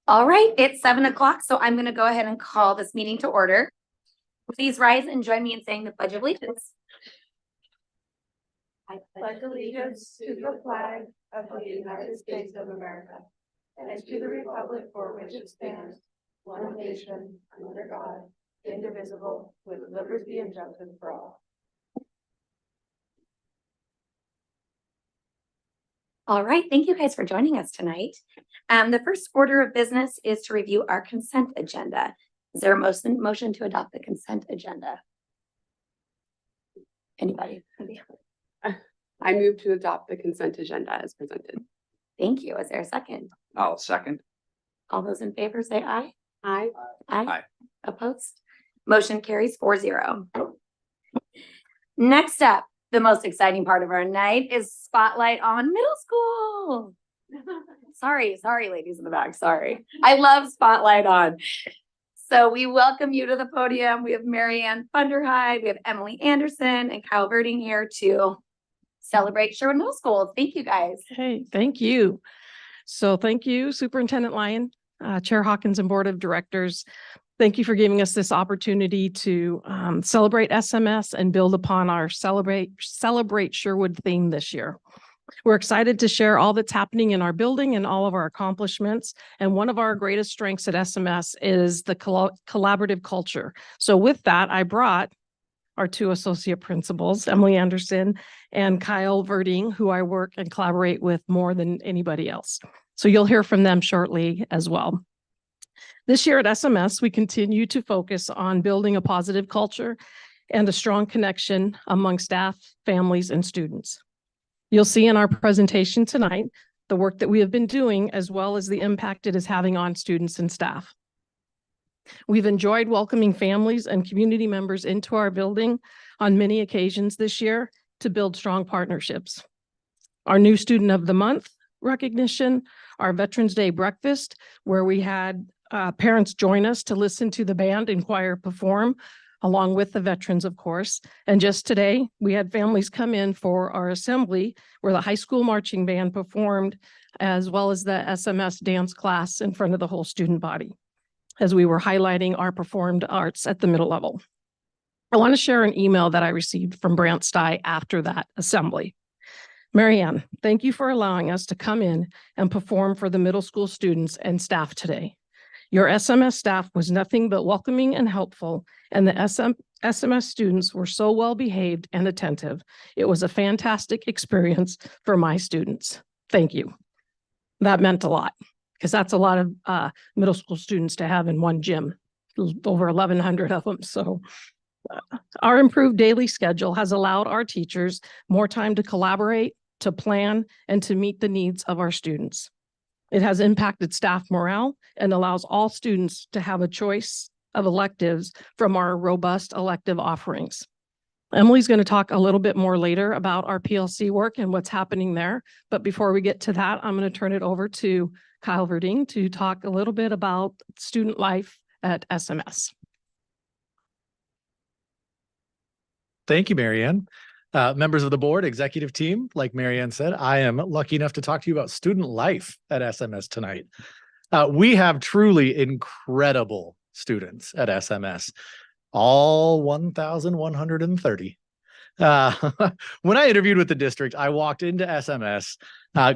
All right, it's 7 o'clock, so I'm going to go ahead and call this meeting to order. Please rise and join me in saying the Pledge of Allegiance. I pledge allegiance to the flag of the United States of America and to the republic for which it stands, one nation, under God, indivisible, with liberty and justice for all. All right, thank you guys for joining us tonight. The first order of business is to review our consent agenda. Is there a motion to adopt the consent agenda? Anybody? I move to adopt the consent agenda as presented. Thank you. Is there a second? I'll second. All those in favor say aye. Aye. Aye. Opposed? Motion carries 4-0. Next up, the most exciting part of our night is Spotlight on Middle School. Sorry, ladies in the back. Sorry. I love Spotlight on. So we welcome you to the podium. We have Marianne Funderhide, we have Emily Anderson and Kyle Verding here to celebrate Sherwood Middle School. Thank you guys. Hey, thank you. So thank you, Superintendent Lyon, Chair Hawkins and Board of Directors. Thank you for giving us this opportunity to celebrate SMS and build upon our Celebrate Sherwood theme this year. We're excited to share all that's happening in our building and all of our accomplishments. And one of our greatest strengths at SMS is the collaborative culture. So with that, I brought our two associate principals, Emily Anderson and Kyle Verding, who I work and collaborate with more than anybody else. So you'll hear from them shortly as well. This year at SMS, we continue to focus on building a positive culture and a strong connection among staff, families, and students. You'll see in our presentation tonight the work that we have been doing, as well as the impact it is having on students and staff. We've enjoyed welcoming families and community members into our building on many occasions this year to build strong partnerships. Our new Student of the Month recognition, our Veterans Day breakfast, where we had parents join us to listen to the band and choir perform, along with the veterans, of course. And just today, we had families come in for our assembly where the high school marching band performed, as well as the SMS dance class in front of the whole student body, as we were highlighting our performed arts at the middle level. I want to share an email that I received from Brant Stye after that assembly. Marianne, thank you for allowing us to come in and perform for the middle school students and staff today. Your SMS staff was nothing but welcoming and helpful, and the SMS students were so well behaved and attentive. It was a fantastic experience for my students. Thank you. That meant a lot, because that's a lot of middle school students to have in one gym, over 1,100 of them. So our improved daily schedule has allowed our teachers more time to collaborate, to plan, and to meet the needs of our students. It has impacted staff morale and allows all students to have a choice of electives from our robust elective offerings. Emily's going to talk a little bit more later about our PLC work and what's happening there. But before we get to that, I'm going to turn it over to Kyle Verding to talk a little bit about student life at SMS. Thank you, Marianne. Members of the board, executive team, like Marianne said, I am lucky enough to talk to you about student life at SMS tonight. We have truly incredible students at SMS, all 1,130. When I interviewed with the district, I walked into SMS,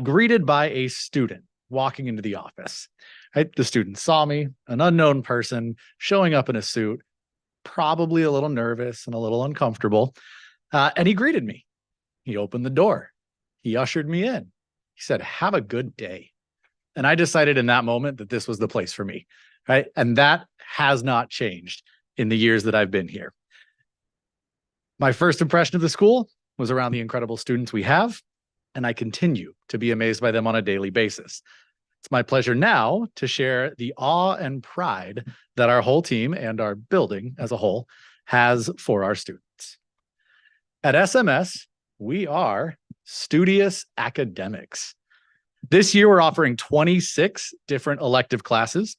greeted by a student walking into the office. Right? The student saw me, an unknown person, showing up in a suit, probably a little nervous and a little uncomfortable. And he greeted me. He opened the door. He ushered me in. He said, "Have a good day." And I decided in that moment that this was the place for me, right? And that has not changed in the years that I've been here. My first impression of the school was around the incredible students we have, and I continue to be amazed by them on a daily basis. It's my pleasure now to share the awe and pride that our whole team and our building as a whole has for our students. At SMS, we are studious academics. This year, we're offering 26 different elective classes.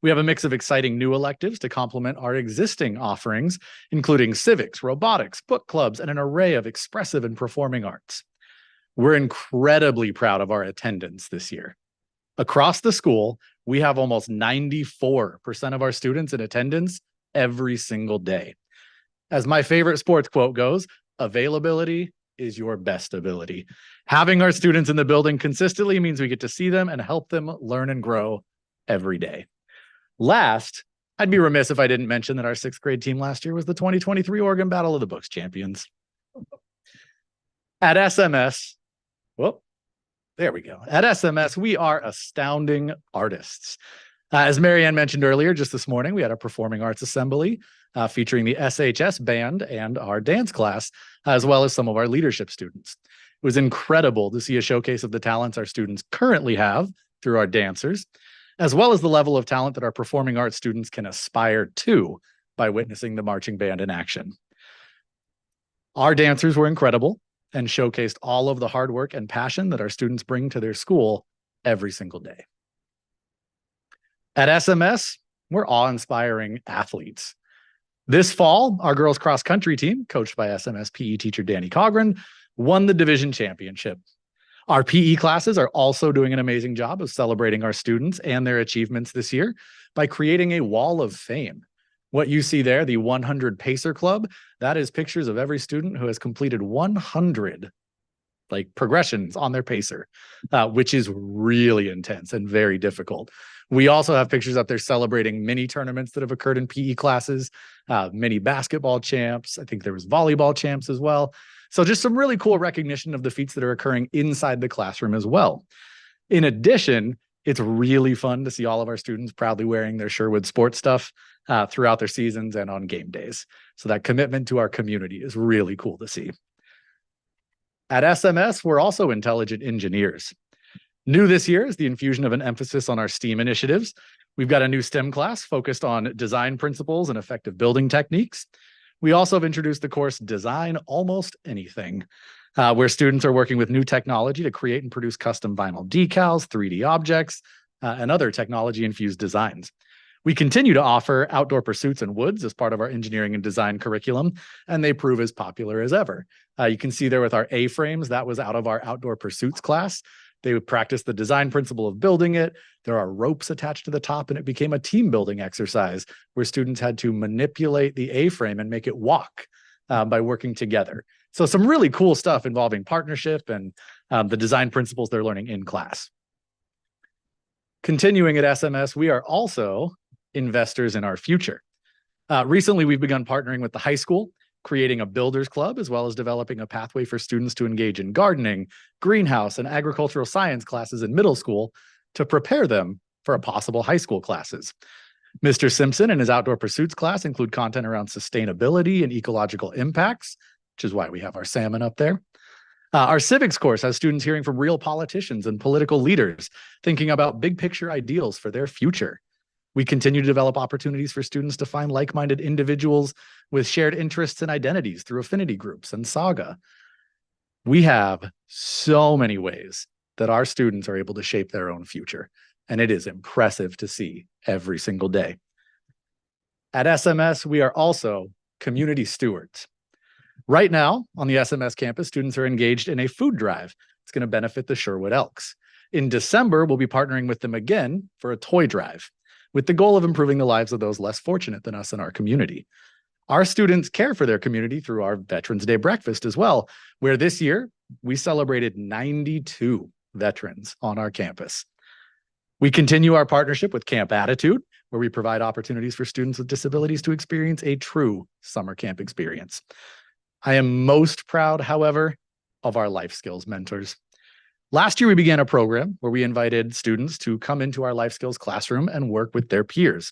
We have a mix of exciting new electives to complement our existing offerings, including civics, robotics, book clubs, and an array of expressive and performing arts. We're incredibly proud of our attendance this year. Across the school, we have almost 94% of our students in attendance every single day. As my favorite sports quote goes, availability is your best ability. Having our students in the building consistently means we get to see them and help them learn and grow every day. Last, I'd be remiss if I didn't mention that our 6th grade team last year was the 2023 Oregon Battle of the Books champions. At SMS, there we go. At SMS, we are astounding artists. As Marianne mentioned earlier, just this morning, we had a performing arts assembly featuring the SHS band and our dance class, as well as some of our leadership students. It was incredible to see a showcase of the talents our students currently have through our dancers, as well as the level of talent that our performing arts students can aspire to by witnessing the marching band in action. Our dancers were incredible and showcased all of the hard work and passion that our students bring to their school every single day. At SMS, we're awe-inspiring athletes. This fall, our girls cross-country team, coached by SMS PE teacher Danny Cogran, won the division championship. Our PE classes are also doing an amazing job of celebrating our students and their achievements this year by creating a wall of fame. What you see there, the 100 Pacer Club, that is pictures of every student who has completed 100 progressions on their pacer, which is really intense and very difficult. We also have pictures up there celebrating mini tournaments that have occurred in PE classes, mini basketball champs. I think there was volleyball champs as well. So just some really cool recognition of the feats that are occurring inside the classroom as well. In addition, it's really fun to see all of our students proudly wearing their Sherwood sports stuff throughout their seasons and on game days. So that commitment to our community is really cool to see. At SMS, we're also intelligent engineers. New this year is the infusion of an emphasis on our STEAM initiatives. We've got a new STEM class focused on design principles and effective building techniques. We also have introduced the course Design Almost Anything, where students are working with new technology to create and produce custom vinyl decals, 3D objects, and other technology-infused designs. We continue to offer outdoor pursuits and woods as part of our engineering and design curriculum, and they prove as popular as ever. You can see there with our A-frames, that was out of our outdoor pursuits class. They would practice the design principle of building it. There are ropes attached to the top, and it became a team building exercise where students had to manipulate the A-frame and make it walk by working together. So some really cool stuff involving partnership and the design principles they're learning in class. Continuing at SMS, we are also investors in our future. Recently, we've begun partnering with the high school, creating a builders club, as well as developing a pathway for students to engage in gardening, greenhouse, and agricultural science classes in middle school to prepare them for a possible high school classes. Mr. Simpson and his outdoor pursuits class include content around sustainability and ecological impacts, which is why we have our salmon up there. Our civics course has students hearing from real politicians and political leaders, thinking about big picture ideals for their future. We continue to develop opportunities for students to find like-minded individuals with shared interests and identities through affinity groups and Saga. We have so many ways that our students are able to shape their own future, and it is impressive to see every single day. At SMS, we are also community stewards. Right now, on the SMS campus, students are engaged in a food drive. It's going to benefit the Sherwood Elks. In December, we'll be partnering with them again for a toy drive, with the goal of improving the lives of those less fortunate than us in our community. Our students care for their community through our Veterans Day breakfast as well, where this year we celebrated 92 veterans on our campus. We continue our partnership with Camp Attitude, where we provide opportunities for students with disabilities to experience a true summer camp experience. I am most proud, however, of our life skills mentors. Last year, we began a program where we invited students to come into our life skills classroom and work with their peers.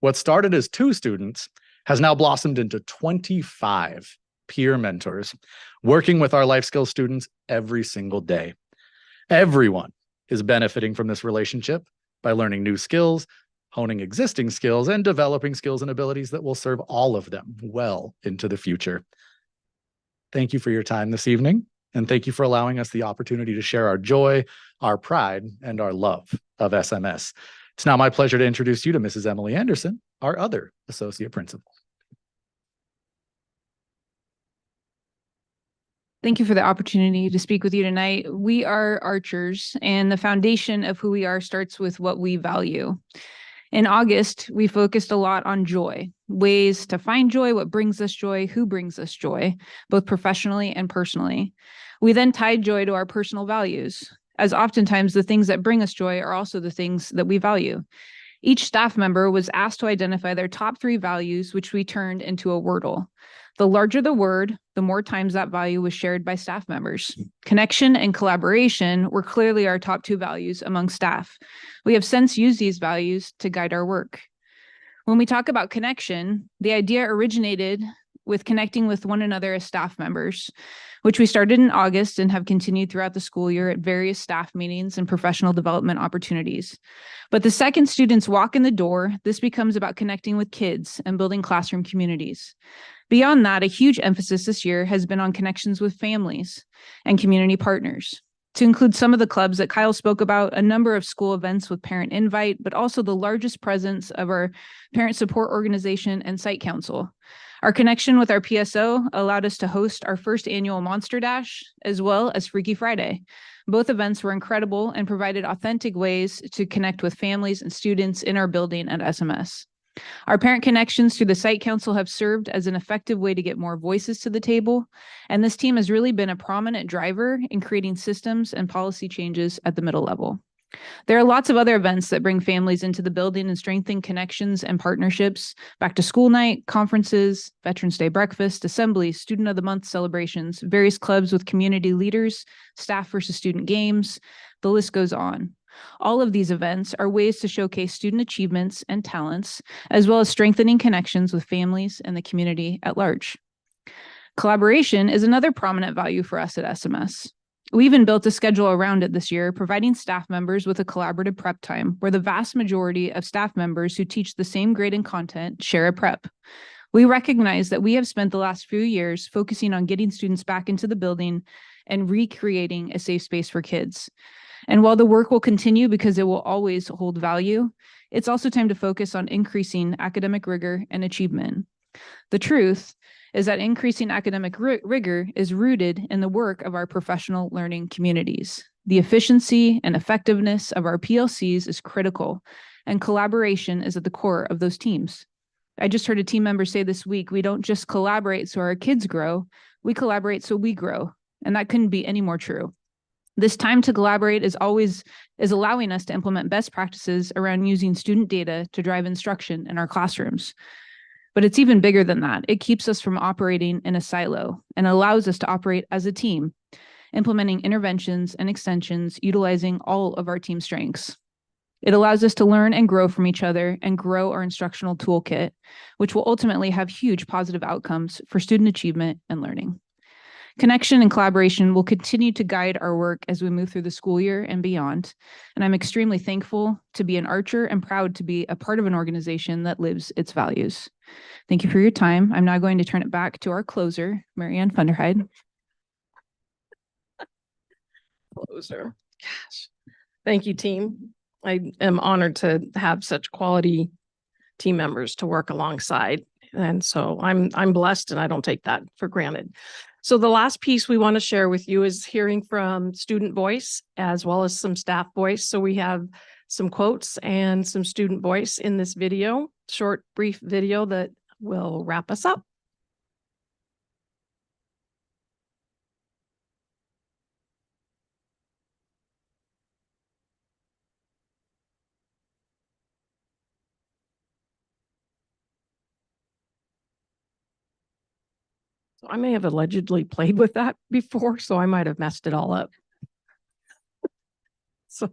What started as 2 students has now blossomed into 25 peer mentors, working with our life skills students every single day. Everyone is benefiting from this relationship by learning new skills, honing existing skills, and developing skills and abilities that will serve all of them well into the future. Thank you for your time this evening, and thank you for allowing us the opportunity to share our joy, our pride, and our love of SMS. It's now my pleasure to introduce you to Mrs. Emily Anderson, our other associate principal. Thank you for the opportunity to speak with you tonight. We are archers, and the foundation of who we are starts with what we value. In August, we focused a lot on joy, ways to find joy, what brings us joy, who brings us joy, both professionally and personally. We then tied joy to our personal values, as oftentimes the things that bring us joy are also the things that we value. Each staff member was asked to identify their top 3 values, which we turned into a Wordle. The larger the word, the more times that value was shared by staff members. Connection and collaboration were clearly our top 2 values among staff. We have since used these values to guide our work. When we talk about connection, the idea originated with connecting with one another as staff members, which we started in August and have continued throughout the school year at various staff meetings and professional development opportunities. But the second students walk in the door, this becomes about connecting with kids and building classroom communities. Beyond that, a huge emphasis this year has been on connections with families and community partners, to include some of the clubs that Kyle spoke about, a number of school events with parent invite, but also the largest presence of our parent support organization and site council. Our connection with our PSO allowed us to host our first annual Monster Dash, as well as Freaky Friday. Both events were incredible and provided authentic ways to connect with families and students in our building at SMS. Our parent connections through the site council have served as an effective way to get more voices to the table, and this team has really been a prominent driver in creating systems and policy changes at the middle level. There are lots of other events that bring families into the building and strengthen connections and partnerships: back to school night, conferences, Veterans Day breakfast, assemblies, Student of the Month celebrations, various clubs with community leaders, staff versus student games, the list goes on. All of these events are ways to showcase student achievements and talents, as well as strengthening connections with families and the community at large. Collaboration is another prominent value for us at SMS. We even built a schedule around it this year, providing staff members with a collaborative prep time, where the vast majority of staff members who teach the same grade and content share a prep. We recognize that we have spent the last few years focusing on getting students back into the building and recreating a safe space for kids. And while the work will continue because it will always hold value, it's also time to focus on increasing academic rigor and achievement. The truth is that increasing academic rigor is rooted in the work of our professional learning communities. The efficiency and effectiveness of our PLCs is critical, and collaboration is at the core of those teams. I just heard a team member say this week, we don't just collaborate so our kids grow, we collaborate so we grow, and that couldn't be any more true. This time to collaborate is allowing us to implement best practices around using student data to drive instruction in our classrooms. But it's even bigger than that. It keeps us from operating in a silo and allows us to operate as a team, implementing interventions and extensions, utilizing all of our team strengths. It allows us to learn and grow from each other and grow our instructional toolkit, which will ultimately have huge positive outcomes for student achievement and learning. Connection and collaboration will continue to guide our work as we move through the school year and beyond. And I'm extremely thankful to be an archer and proud to be a part of an organization that lives its values. Thank you for your time. I'm now going to turn it back to our closer, Marianne Funderheide. Closer. Gosh. Thank you, team. I am honored to have such quality team members to work alongside. And so I'm blessed, and I don't take that for granted. So the last piece we want to share with you is hearing from student voice as well as some staff voice. So we have some quotes and some student voice in this video, short, brief video that will wrap us up. So I may have allegedly played with that before, so I might have messed it all up. So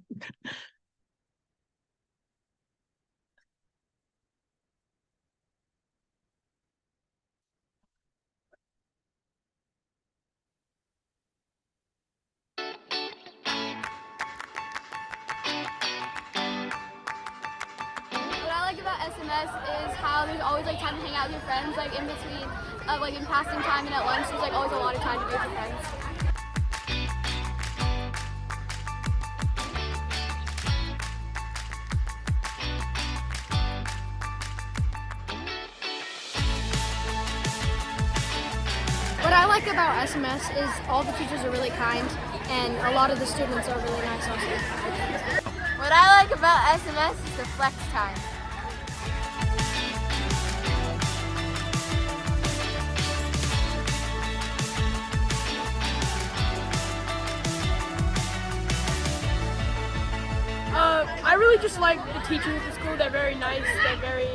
SMS is how there's always like time to hang out with your friends, like in between, like in passing time and at lunch. There's like always a lot of time to be with your friends. What I like about SMS is all the teachers are really kind, and a lot of the students are really nice also. What I like about SMS is the flex time. I really just like the teachers at the school. They're very nice. They're very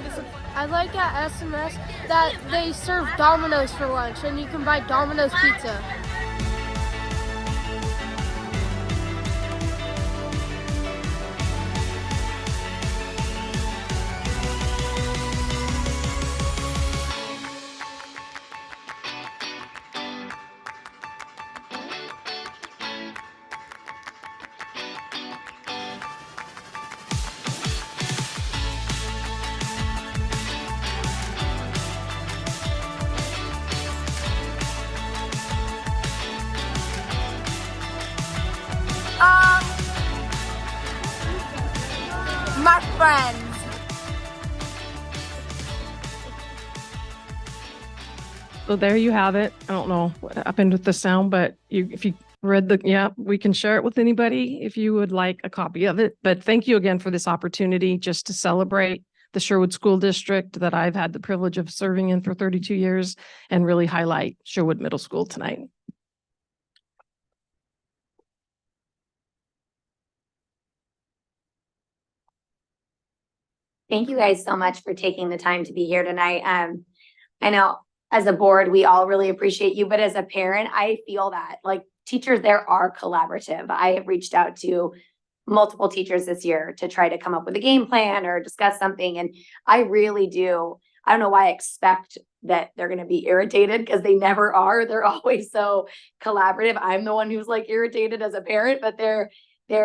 disciplined. I like at SMS that they serve Domino's for lunch, and you can buy Domino's pizza. My friends. So there you have it. I don't know what happened with the sound, but if you read we can share it with anybody if you would like a copy of it. But thank you again for this opportunity just to celebrate the Sherwood School District that I've had the privilege of serving in for 32 years and really highlight Sherwood Middle School tonight. Thank you guys so much for taking the time to be here tonight. I know as a board, we all really appreciate you, but as a parent, I feel that like teachers there are collaborative. I have reached out to multiple teachers this year to try to come up with a game plan or discuss something. And I really do. I don't know why I expect that they're going to be irritated because they never are. They're always so collaborative. I'm the one who's like irritated as a parent, but they're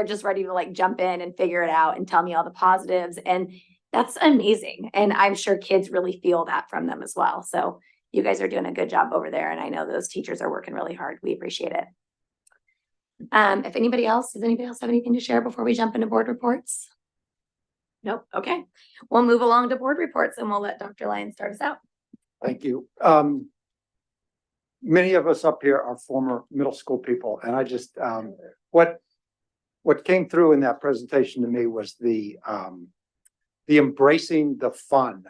just ready to like jump in and figure it out and tell me all the positives. And that's amazing. And I'm sure kids really feel that from them as well. So you guys are doing a good job over there. And I know those teachers are working really hard. We appreciate it. Does anybody else have anything to share before we jump into board reports? Nope. Okay. We'll move along to board reports and we'll let Dr. Lyons start us out. Thank you. Many of us up here are former middle school people, and I just what came through in that presentation to me was the embracing the fun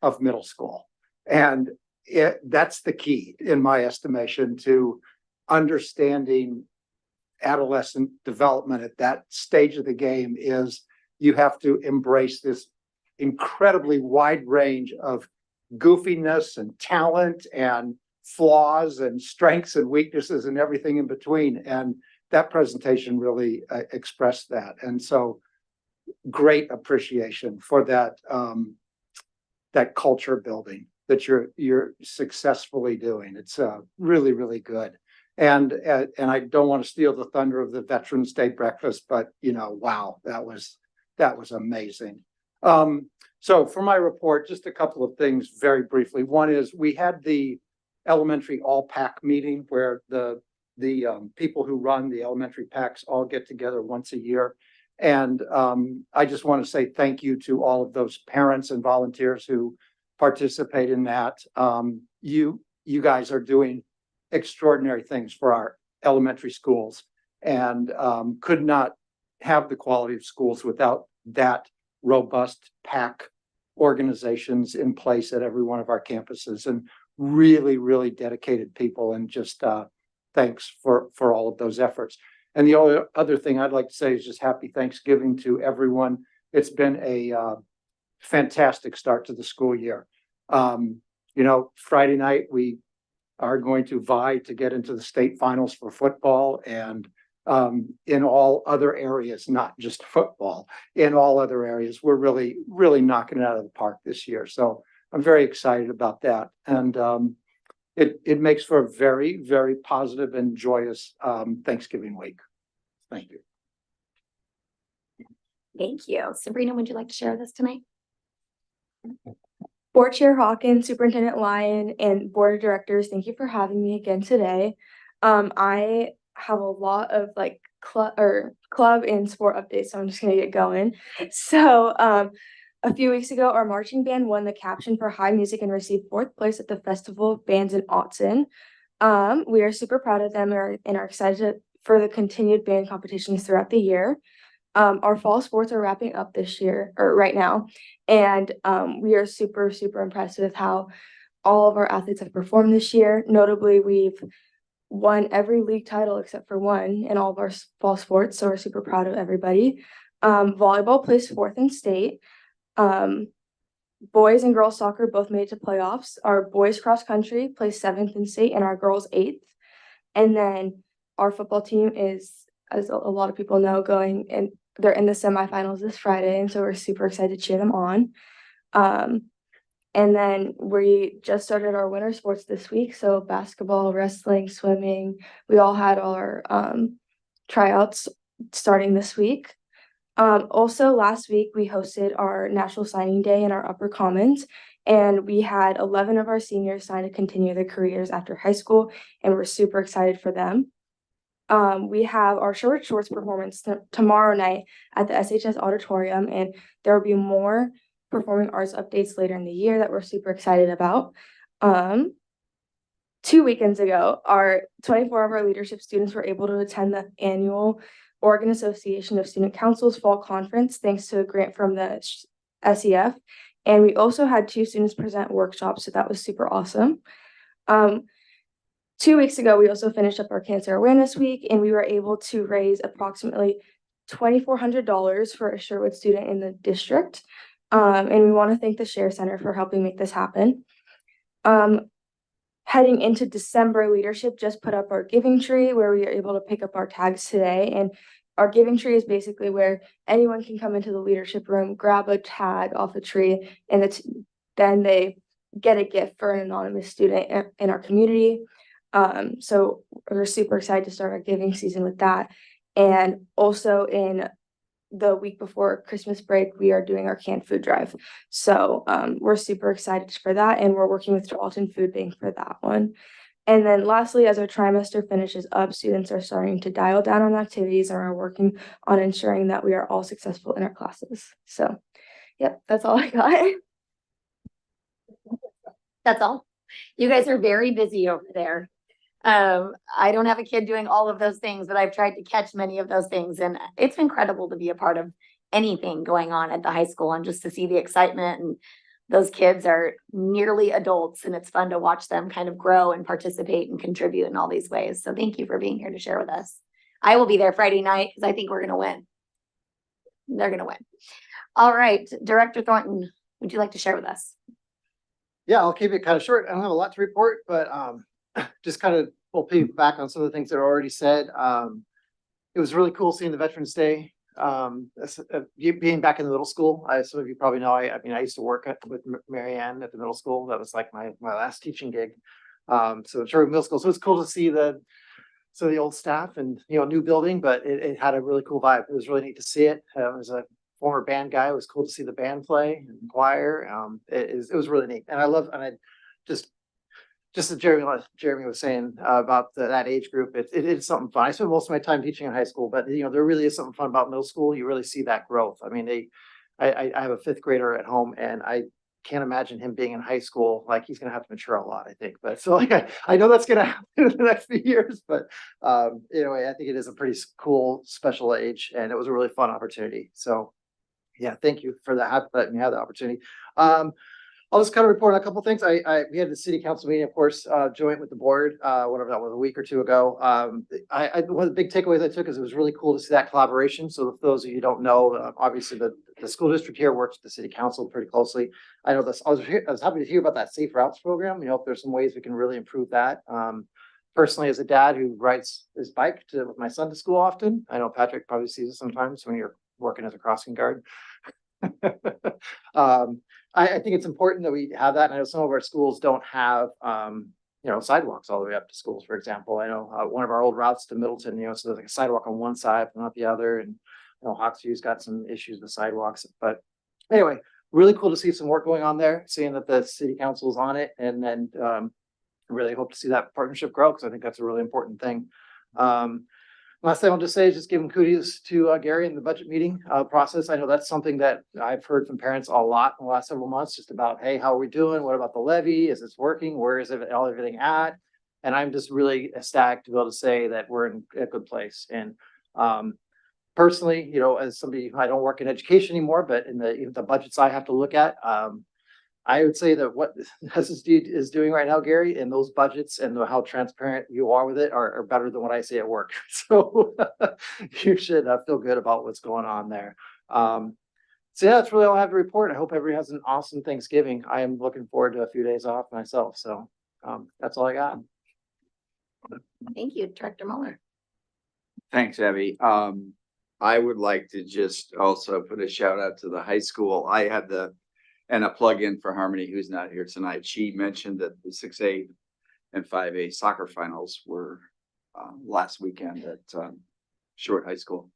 of middle school, and that's the key in my estimation to understanding adolescent development at that stage of the game. Is you have to embrace this incredibly wide range of goofiness and talent and flaws and strengths and weaknesses and everything in between. And that presentation really expressed that. And so great appreciation for that, that culture building that you're successfully doing. It's really, really good. And I don't want to steal the thunder of the Veterans Day breakfast, but wow, that was amazing. So for my report, just a couple of things very briefly. One is we had the elementary all-pack meeting where the people who run the elementary packs all get together once a year. And I just want to say thank you to all of those parents and volunteers who participate in that. You guys are doing extraordinary things for our elementary schools, and could not have the quality of schools without that robust pack organizations in place at every one of our campuses, and really, really dedicated people. And just thanks for all of those efforts. And the only other thing I'd like to say is just happy Thanksgiving to everyone. It's been a fantastic start to the school year. Friday night, we are going to vie to get into the state finals for football, and in all other areas, not just football, in all other areas, we're really, really knocking it out of the park this year. So I'm very excited about that. And it makes for a very, very positive and joyous Thanksgiving week. Thank you. Thank you. Sabrina, would you like to share this tonight? Board Chair Hawkins, Superintendent Lyon, and Board of Directors, thank you for having me again today. I have a lot of like club and sport updates, so I'm just gonna get going. So, a few weeks ago, our marching band won the caption for high music and received 4th place at the Festival of Bands in Autzen. We are super proud of them and are excited for the continued band competitions throughout the year. Our fall sports are wrapping up this year or right now, and we are super impressed with how all of our athletes have performed this year. Notably, we've won every league title except for one in all of our fall sports, so we're super proud of everybody. Volleyball placed 4th in state. Boys and girls soccer both made it to playoffs. Our boys cross country placed 7th in state and our girls 8th. And then our football team is, as a lot of people know, going and they're in the semifinals this Friday, and so we're super excited to cheer them on. And then we just started our winter sports this week, so basketball, wrestling, swimming, we all had our tryouts starting this week. Also last week we hosted our National Signing Day in our Upper Commons, and we had 11 of our seniors sign to continue their careers after high school, and we're super excited for them. We have our shorts performance tomorrow night at the SHS Auditorium, and there will be more performing arts updates later in the year that we're super excited about. 2 weekends ago, 24 of our leadership students were able to attend the annual Oregon Association of Student Councils Fall Conference, thanks to a grant from the SEF. And we also had 2 students present workshops, so that was super awesome. 2 weeks ago, we also finished up our Cancer Awareness Week, and we were able to raise approximately $2,400 for a Sherwood student in the district. And we want to thank the Share Center for helping make this happen. Heading into December, leadership just put up our giving tree where we are able to pick up our tags today. And our giving tree is basically where anyone can come into the leadership room, grab a tag off the tree, and then they get a gift for an anonymous student in our community. So we're super excited to start our giving season with that. And also in the week before Christmas break, we are doing our canned food drive. So we're super excited for that, and we're working with Tualatin Food Bank for that one. And then lastly, as our trimester finishes up, students are starting to dial down on activities and are working on ensuring that we are all successful in our classes. So yep, that's all I got. That's all. You guys are very busy over there. I don't have a kid doing all of those things, but I've tried to catch many of those things, and it's incredible to be a part of anything going on at the high school and just to see the excitement. And those kids are nearly adults, and it's fun to watch them kind of grow and participate and contribute in all these ways. So thank you for being here to share with us. I will be there Friday night because I think we're going to win. They're going to win. All right, Director Thornton, would you like to share with us? Yeah, I'll keep it kind of short. I don't have a lot to report, but just kind of we'll piggyback on some of the things that are already said. It was really cool seeing the Veterans Day. Being back in the middle school, some of you probably know. I mean, I used to work with Marianne at the middle school. That was like my last teaching gig. So Sherwood Middle School. So it's cool to see the old staff and new building, but it had a really cool vibe. It was really neat to see it. As a former band guy, it was cool to see the band play and choir. It was really neat, and I just as Jeremy was saying about that age group, it is something fun. I spent most of my time teaching in high school, but there really is something fun about middle school. You really see that growth. I mean, I have a 5th grader at home, and I can't imagine him being in high school. Like, he's gonna have to mature a lot, I think. But so I know that's gonna happen in the next few years. But anyway, I think it is a pretty cool special age, and it was a really fun opportunity. So yeah, thank you for that. Letting me have the opportunity. I'll just kind of report on a couple of things. We had the city council meeting, of course, joint with the board, whatever that was, a week or two ago. One of the big takeaways I took is it was really cool to see that collaboration. So for those of you who don't know, obviously the school district here works with the city council pretty closely. I know this. I was happy to hear about that Safe Routes program. If there's some ways we can really improve that. Personally, as a dad who rides his bike with my son to school often, I know Patrick probably sees it sometimes when you're working as a crossing guard. I think it's important that we have that. And I know some of our schools don't have, sidewalks all the way up to schools, for example. I know one of our old routes to Middleton, so there's like a sidewalk on one side, but not the other. And Hawksview's got some issues with sidewalks. But anyway, really cool to see some work going on there, seeing that the city council is on it, and then really hope to see that partnership grow, because I think that's a really important thing. Last thing I'll just say is just giving kudos to Gary in the budget meeting process. I know that's something that I've heard from parents a lot in the last several months, just about, hey, how are we doing? What about the levy? Is this working? Where is everything at? And I'm just really ecstatic to be able to say that we're in a good place. And personally, you know, as somebody, I don't work in education anymore, but in the budgets I have to look at, I would say that what SSD is doing right now, Gary, in those budgets and how transparent you are with it are better than what I say at work. So you should feel good about what's going on there. So yeah, that's really all I have to report. I hope everybody has an awesome Thanksgiving. I am looking forward to a few days off myself. So that's all I got. Thank you, Director Mueller. Thanks, Abby. I would like to just also put a shout out to the high school. I had and a plug in for Harmony, who's not here tonight. She mentioned that the 6A and 5A soccer finals were last weekend at Short High School.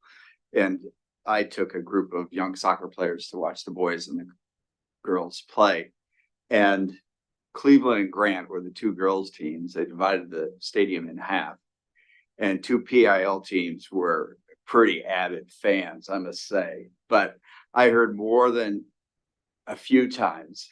And I took a group of young soccer players to watch the boys and the girls play. And Cleveland and Grant were the two girls teams. They divided the stadium in half. And two PIL teams were pretty avid fans, I must say. But I heard more than a few times,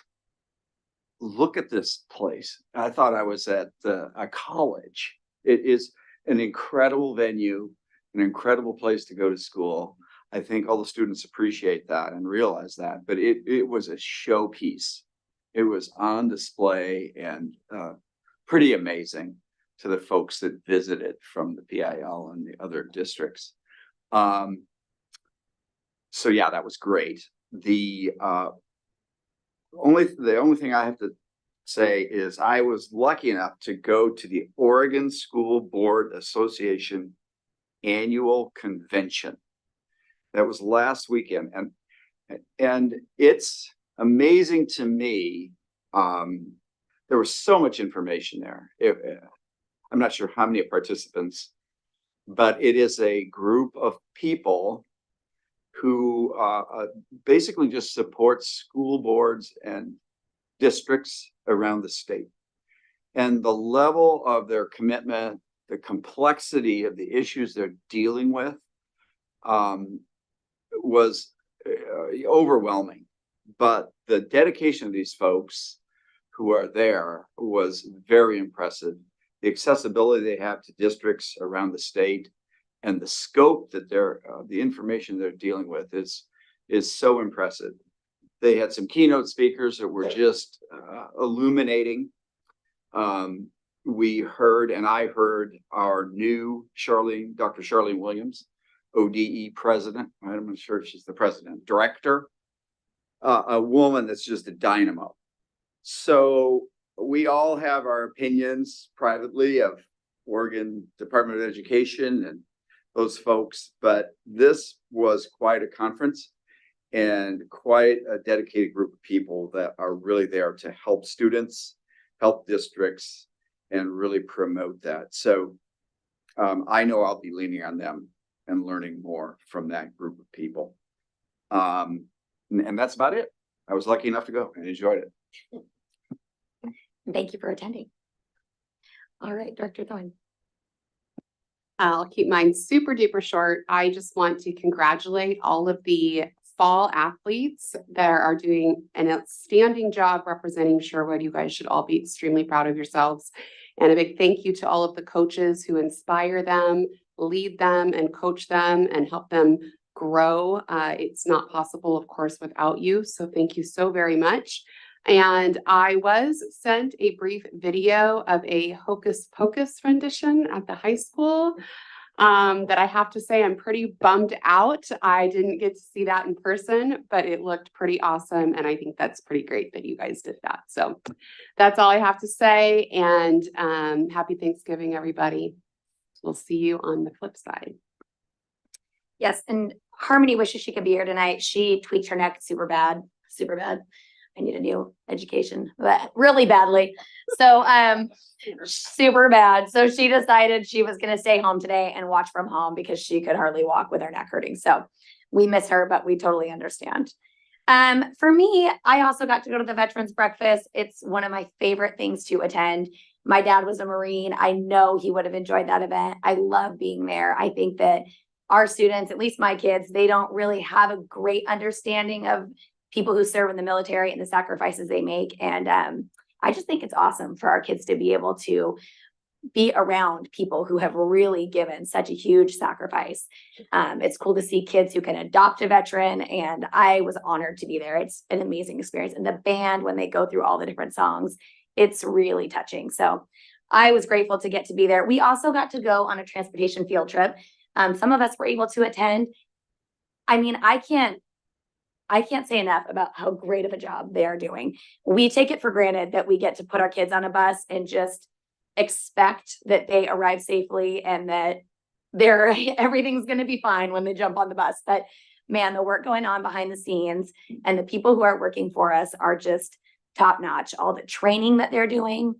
look at this place. I thought I was at a college. It is an incredible venue, an incredible place to go to school. I think all the students appreciate that and realize that, but it was a showpiece. It was on display and pretty amazing to the folks that visited from the PIL and the other districts. So yeah, that was great. The only thing I have to say is I was lucky enough to go to the Oregon School Board Association annual convention. That was last weekend, and it's amazing to me. There was so much information there. I'm not sure how many participants, but it is a group of people who basically just support school boards and districts around the state. And the level of their commitment, the complexity of the issues they're dealing with was overwhelming. But the dedication of these folks who are there was very impressive. The accessibility they have to districts around the state and the scope that the information they're dealing with is so impressive. They had some keynote speakers that were just illuminating. We heard, and I heard, our new Dr. Charlene Williams, ODE president. I'm not sure if she's the president, director, a woman that's just a dynamo. So we all have our opinions privately of Oregon Department of Education and those folks, but this was quite a conference and quite a dedicated group of people that are really there to help students, help districts, and really promote that. So I know I'll be leaning on them and learning more from that group of people. And that's about it. I was lucky enough to go and enjoyed it. Thank you for attending. All right, Director Thorne. I'll keep mine super duper short. I just want to congratulate all of the fall athletes that are doing an outstanding job representing Sherwood. You guys should all be extremely proud of yourselves. And a big thank you to all of the coaches who inspire them, lead them, and coach them and help them grow. It's not possible, of course, without you. So thank you so very much. And I was sent a brief video of a Hocus Pocus rendition at the high school that I have to say I'm pretty bummed out. I didn't get to see that in person, but it looked pretty awesome. And I think that's pretty great that you guys did that. So that's all I have to say. And happy Thanksgiving, everybody. We'll see you on the flip side. Yes, and Harmony wishes she could be here tonight. She tweaked her neck super bad, super bad. I need a new education, but really badly. So super bad. So she decided she was going to stay home today and watch from home because she could hardly walk with her neck hurting. So we miss her, but we totally understand. For me, I also got to go to the Veterans Breakfast. It's one of my favorite things to attend. My dad was a Marine. I know he would have enjoyed that event. I love being there. I think that our students, at least my kids, they don't really have a great understanding of people who serve in the military and the sacrifices they make. And I just think it's awesome for our kids to be able to be around people who have really given such a huge sacrifice. It's cool to see kids who can adopt a veteran, and I was honored to be there. It's an amazing experience. And the band, when they go through all the different songs, it's really touching. So I was grateful to get to be there. We also got to go on a transportation field trip. Some of us were able to attend. I mean, I can't say enough about how great of a job they are doing. We take it for granted that we get to put our kids on a bus and just expect that they arrive safely and that everything's going to be fine when they jump on the bus. But man, the work going on behind the scenes and the people who are working for us are just top notch. All the training that they're doing,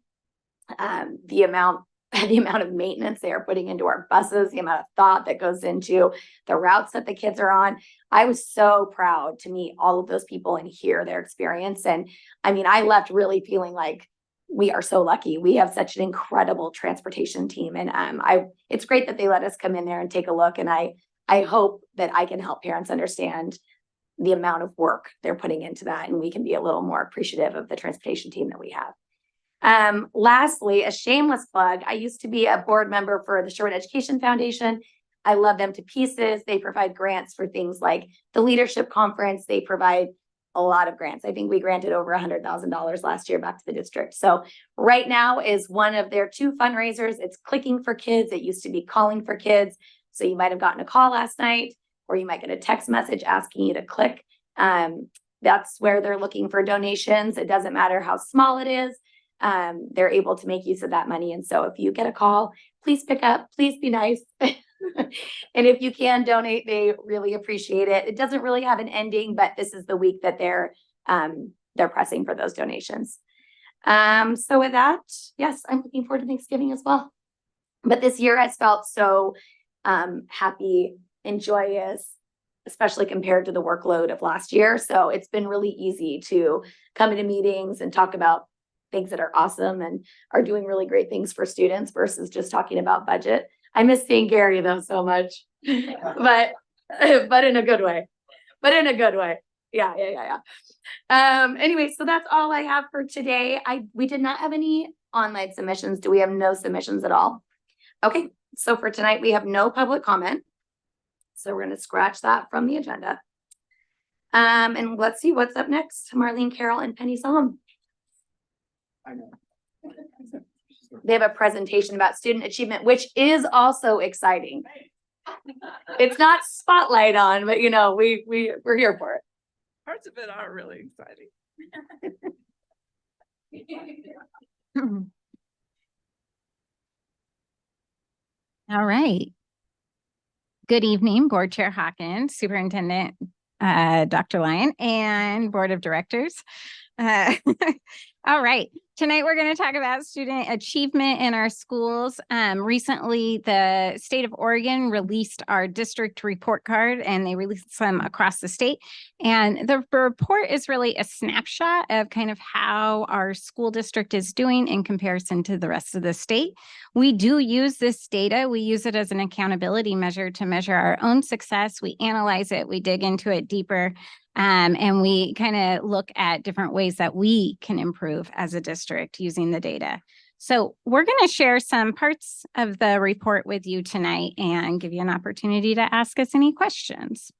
the amount of maintenance they are putting into our buses, the amount of thought that goes into the routes that the kids are on. I was so proud to meet all of those people and hear their experience. And I mean, I left really feeling like we are so lucky. We have such an incredible transportation team. And it's great that they let us come in there and take a look. And I hope that I can help parents understand the amount of work they're putting into that. And we can be a little more appreciative of the transportation team that we have. Lastly, a shameless plug. I used to be a board member for the Sherwood Education Foundation. I love them to pieces. They provide grants for things like the Leadership Conference. They provide a lot of grants. I think we granted over $100,000 last year back to the district. So right now is one of their 2 fundraisers. It's Clicking for Kids. It used to be Calling for Kids. So you might have gotten a call last night, or you might get a text message asking you to click. That's where they're looking for donations. It doesn't matter how small it is. They're able to make use of that money. And so if you get a call, please pick up, please be nice. And if you can donate, they really appreciate it. It doesn't really have an ending, but this is the week that they're pressing for those donations. So with that, yes, I'm looking forward to Thanksgiving as well. But this year has felt so happy and joyous, especially compared to the workload of last year. So it's been really easy to come into meetings and talk about things that are awesome and are doing really great things for students versus just talking about budget. I miss seeing Gary though so much, but in a good way, Yeah. Anyway, so that's all I have for today. We did not have any online submissions. Do we have no submissions at all? Okay. So for tonight, we have no public comment. So we're going to scratch that from the agenda. And let's see what's up next. Marlene Carroll and Penny Somm. I know. They have a presentation about student achievement, which is also exciting. It's not spotlight on, but we're here for it. Parts of it are really exciting. All right. Good evening, Board Chair Hawkins, Superintendent Dr. Lyon, and Board of Directors. All right. Tonight, we're going to talk about student achievement in our schools. Recently, the state of Oregon released our district report card, and they released them across the state. And the report is really a snapshot of kind of how our school district is doing in comparison to the rest of the state. We do use this data. We use it as an accountability measure to measure our own success. We analyze it. We dig into it deeper. And we kind of look at different ways that we can improve as a district using the data. So we're going to share some parts of the report with you tonight and give you an opportunity to ask us any questions.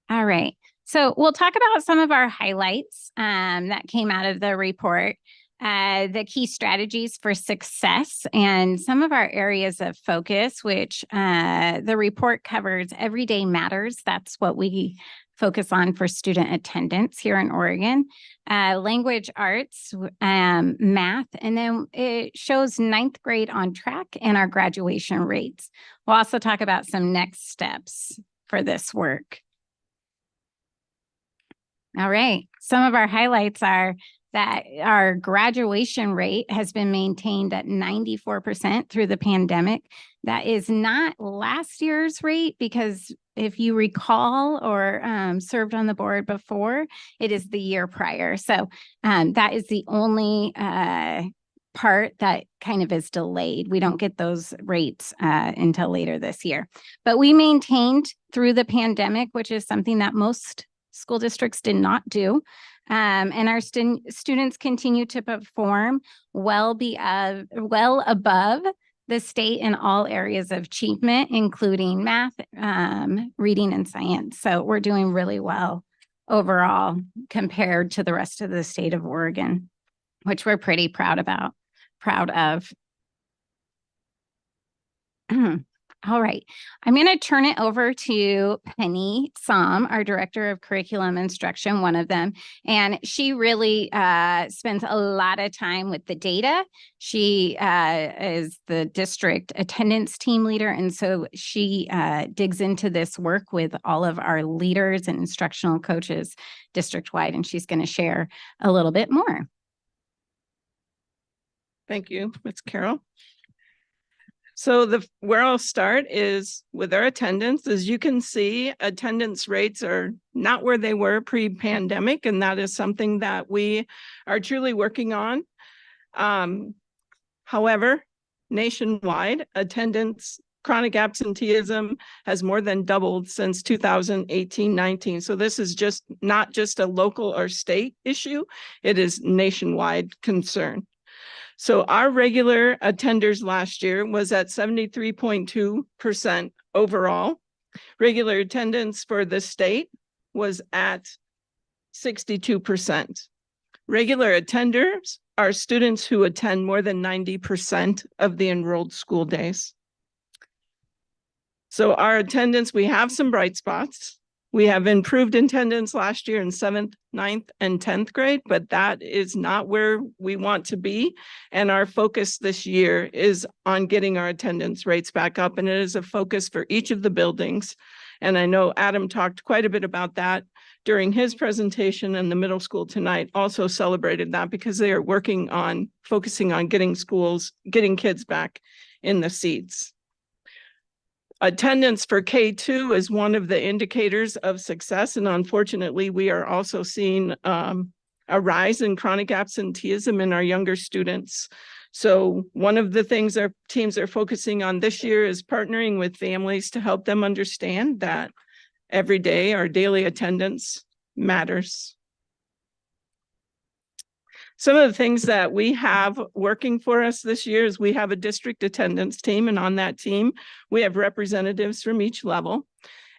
All right. So we'll talk about some of our highlights that came out of the report. The key strategies for success and some of our areas of focus, which the report covers. Everyday matters. That's what we focus on for student attendance here in Oregon. Language arts, math, and then it shows 9th grade on track and our graduation rates. We'll also talk about some next steps for this work. All right. Some of our highlights are that our graduation rate has been maintained at 94% through the pandemic. That is not last year's rate because if you recall or served on the board before, it is the year prior. So that is the only part that kind of is delayed. We don't get those rates until later this year. But we maintained through the pandemic, which is something that most school districts did not do. And our students continue to perform well above the state in all areas of achievement, including math, reading, and science. So we're doing really well overall compared to the rest of the state of Oregon, which we're pretty proud of. All right, I'm going to turn it over to Penny Som, our Director of Curriculum Instruction, one of them, and she really spends a lot of time with the data. She is the district attendance team leader, and so she digs into this work with all of our leaders and instructional coaches district-wide, and she's going to share a little bit more. Thank you, Ms. Carroll. So where I'll start is with our attendance. As you can see, attendance rates are not where they were pre-pandemic, and that is something that we are truly working on. However, nationwide, chronic absenteeism has more than doubled since 2018-19. So this is not just a local or state issue, it is nationwide concern. So our regular attenders last year was at 73.2% overall. Regular attendance for the state was at 62%. Regular attenders are students who attend more than 90% of the enrolled school days. So our attendance, we have some bright spots. We have improved attendance last year in 7th, 9th, and 10th grade, but that is not where we want to be. And our focus this year is on getting our attendance rates back up, and it is a focus for each of the buildings. And I know Adam talked quite a bit about that during his presentation, and the middle school tonight also celebrated that because they are focusing on getting kids back in the seats. Attendance for K2 is one of the indicators of success, and unfortunately, we are also seeing a rise in chronic absenteeism in our younger students. So one of the things our teams are focusing on this year is partnering with families to help them understand that every day our daily attendance matters. Some of the things that we have working for us this year is we have a district attendance team, and on that team, we have representatives from each level.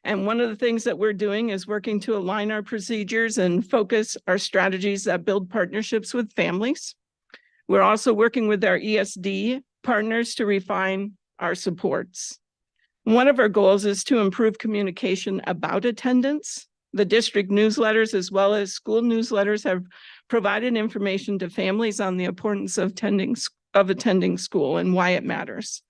And one of the things that we're doing is working to align our procedures and focus our strategies that build partnerships with families. We're also working with our ESD partners to refine our supports. One of our goals is to improve communication about attendance. The district newsletters as well as school newsletters have provided information to families on the importance of attending school and why it matters.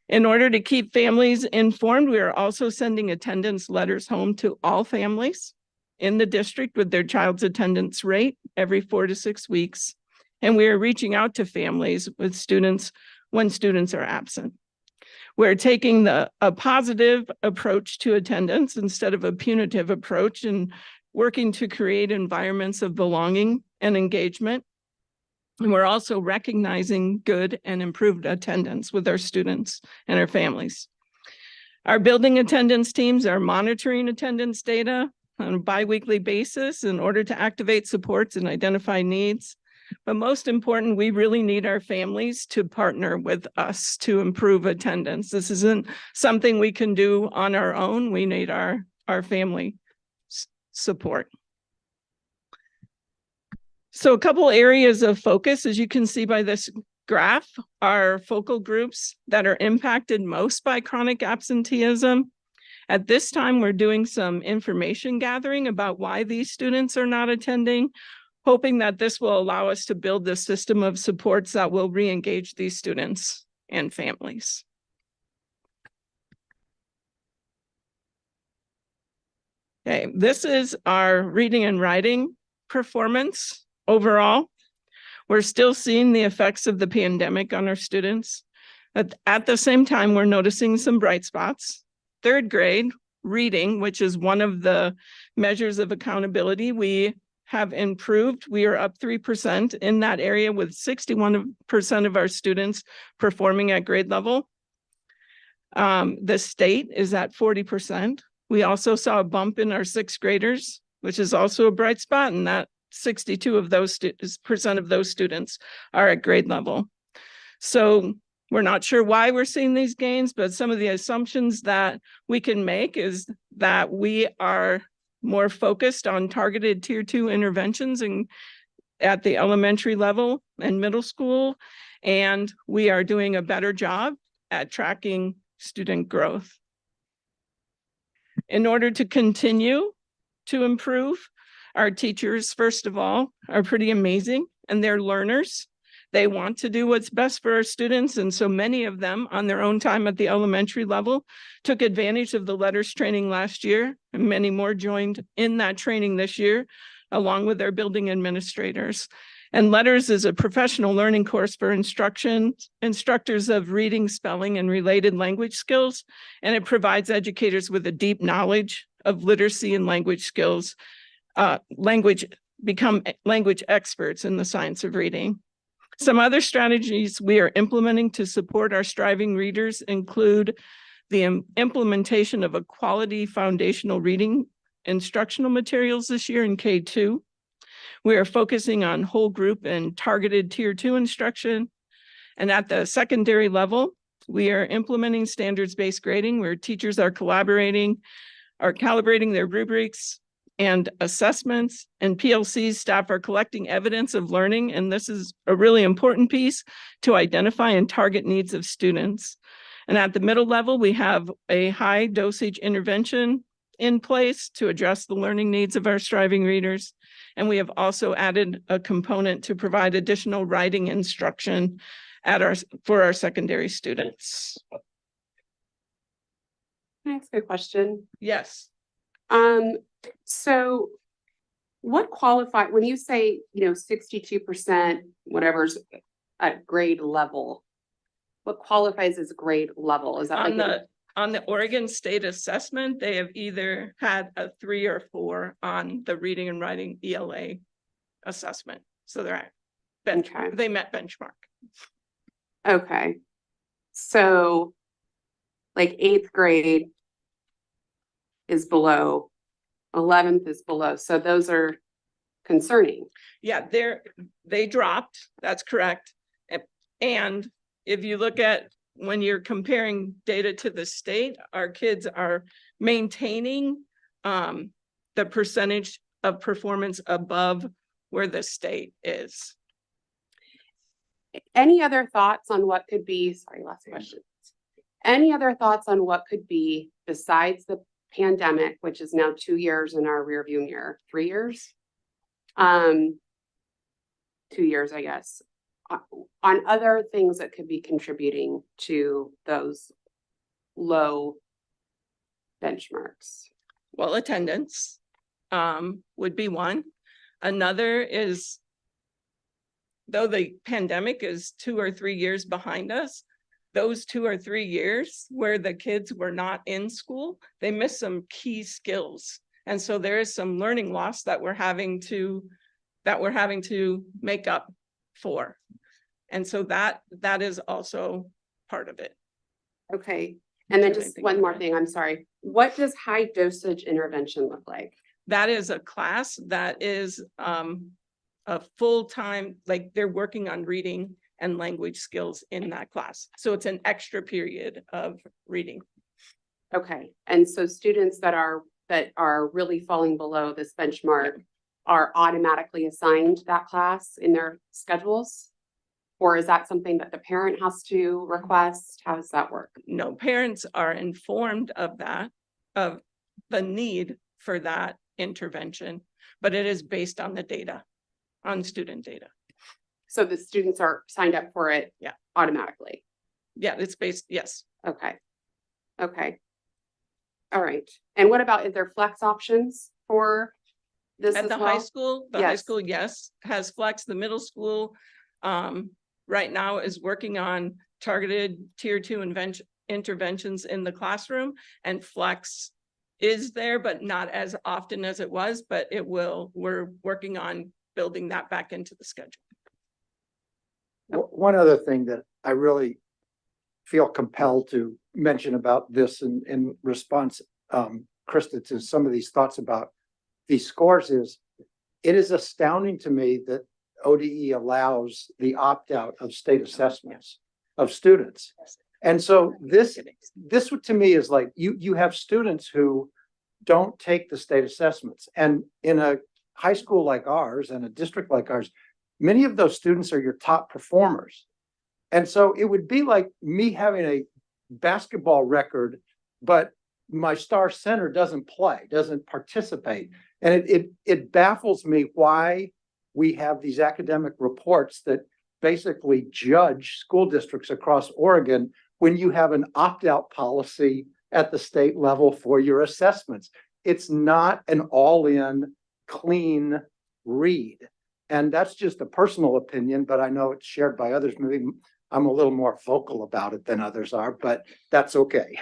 In order to keep families informed, we are also sending attendance letters home to all families in the district with their child's attendance rate every 4 to 6 weeks. And we are reaching out to families with students when students are absent. We're taking a positive approach to attendance instead of a punitive approach and working to create environments of belonging and engagement. And we're also recognizing good and improved attendance with our students and our families. Our building attendance teams are monitoring attendance data on a biweekly basis in order to activate supports and identify needs. But most important, we really need our families to partner with us to improve attendance. This isn't something we can do on our own. We need our family support. So a couple areas of focus, as you can see by this graph, are focal groups that are impacted most by chronic absenteeism. At this time, we're doing some information gathering about why these students are not attending, hoping that this will allow us to build the system of supports that will re-engage these students and families. Okay, this is our reading and writing performance overall. We're still seeing the effects of the pandemic on our students. But at the same time, we're noticing some bright spots. Third grade reading, which is one of the measures of accountability, we have improved. We are up 3% in that area, with 61% of our students performing at grade level. The state is at 40%. We also saw a bump in our sixth graders, which is also a bright spot, and that 62% of those students are at grade level. So we're not sure why we're seeing these gains, but some of the assumptions that we can make is that we are more focused on targeted tier 2 interventions at the elementary level and middle school, and we are doing a better job at tracking student growth. In order to continue to improve, our teachers, first of all, are pretty amazing, and they're learners. They want to do what's best for our students, and so many of them on their own time at the elementary level took advantage of the LETRS training last year, and many more joined in that training this year, along with their building administrators. And LETRS is a professional learning course for instructors of reading, spelling, and related language skills, and it provides educators with a deep knowledge of literacy and language skills, become language experts in the science of reading. Some other strategies we are implementing to support our striving readers include the implementation of a quality foundational reading instructional materials this year in K2. We are focusing on whole group and targeted tier 2 instruction. And at the secondary level, we are implementing standards-based grading where teachers are calibrating their rubrics and assessments, and PLC staff are collecting evidence of learning. And this is a really important piece to identify and target needs of students. And at the middle level, we have a high dosage intervention in place to address the learning needs of our striving readers. And we have also added a component to provide additional writing instruction for our secondary students. Can I ask a question? Yes. So what when you say, 62%, whatever's at grade level, what qualifies as grade level? Is that on the Oregon State Assessment, they have either had a 3 or 4 on the reading and writing ELA assessment. So they're at they met benchmark. Okay. So like 8th grade is below, 11th is below. So those are concerning. Yeah, they dropped. That's correct. And if you look at when you're comparing data to the state, our kids are maintaining the percentage of performance above where the state is. Any other thoughts on what could be, sorry, last question. Any other thoughts on what could be besides the pandemic, which is now 2 years in our rearview mirror, 3 years? 2 years, I guess, on other things that could be contributing to those low benchmarks? Well, attendance would be one. Another is, though the pandemic is 2 or 3 years behind us, those 2 or 3 years where the kids were not in school, they missed some key skills. And so there is some learning loss that we're having to make up for. And so that is also part of it. Okay. And then just one more thing, I'm sorry. What does high dosage intervention look like? That is a class that is a full-time, like they're working on reading and language skills in that class. So it's an extra period of reading. Okay. And so students that are really falling below this benchmark are automatically assigned that class in their schedules? Or is that something that the parent has to request? How does that work? No, parents are informed of that, of the need for that intervention, but it is based on the data, on student data. So the students are signed up for it automatically? Yeah, it's based, yes. Okay. Okay. All right. And what about, is there flex options for this At as the well? high school, high school, yes, has flex. The middle school right now is working on targeted tier 2 interventions in the classroom, and flex is there, but not as often as it was, but we're working on building that back into the schedule. One other thing that I really feel compelled to mention about this in response, Krista, to some of these thoughts about these scores is, it is astounding to me that ODE allows the opt-out of state assessments of students. And so this to me is like, you have students who don't take the state assessments. And in a high school like ours and a district like ours, many of those students are your top performers. And so it would be like me having a basketball record, but my star center doesn't play, doesn't participate. And it baffles me why we have these academic reports that basically judge school districts across Oregon when you have an opt-out policy at the state level for your assessments. It's not an all-in clean read. And that's just a personal opinion, but I know it's shared by others. Maybe I'm a little more vocal about it than others are, but that's okay.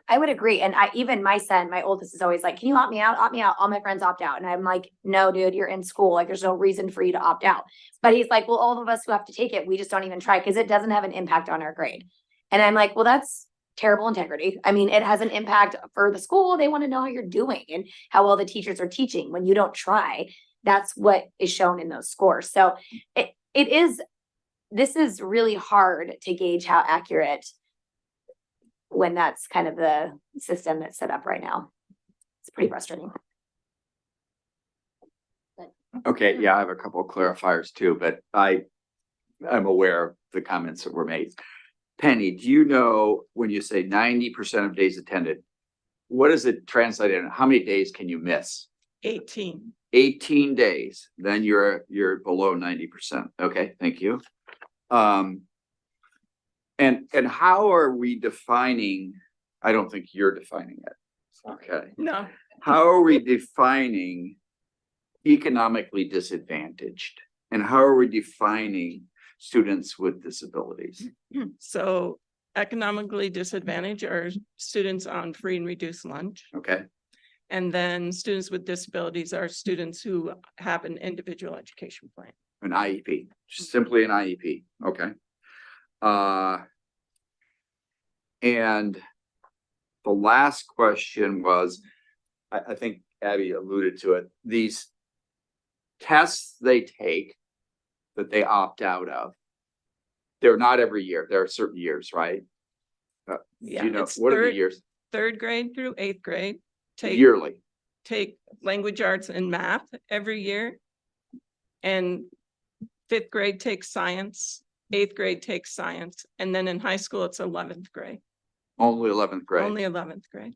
I would agree. And even my son, my oldest, is always like, can you opt me out? Opt me out. All my friends opt out. And I'm like, no, dude, you're in school. Like, there's no reason for you to opt out. But he's like, well, all of us who have to take it, we just don't even try because it doesn't have an impact on our grade. And I'm like, well, that's terrible integrity. I mean, it has an impact for the school. They want to know how you're doing and how well the teachers are teaching. When you don't try, that's what is shown in those scores. So this is really hard to gauge how accurate when that's kind of the system that's set up right now. It's pretty frustrating. Okay, yeah, I have a couple of clarifiers too, but I'm aware of the comments that were made. Penny, do you know when you say 90% of days attended, what does it translate in? How many days can you miss? 18. 18 days, then you're below 90%. Okay, thank you. And how are we defining? I don't think you're defining it. Okay. No. How are we defining economically disadvantaged? And how are we defining students with disabilities? So economically disadvantaged are students on free and reduced lunch. Okay. And then students with disabilities are students who have an individual education plan. An IEP, just simply an IEP. Okay. And the last question was, I think Abby alluded to it, these tests they take that they opt out of, they're not every year. There are certain years, right? Yeah, Do you know, it's what are the years? 3rd grade through 8th grade. Yearly. Take language arts and math every year. And 5th grade takes science, 8th grade takes science, and then in high school, it's 11th grade. Only 11th grade. Only 11th grade.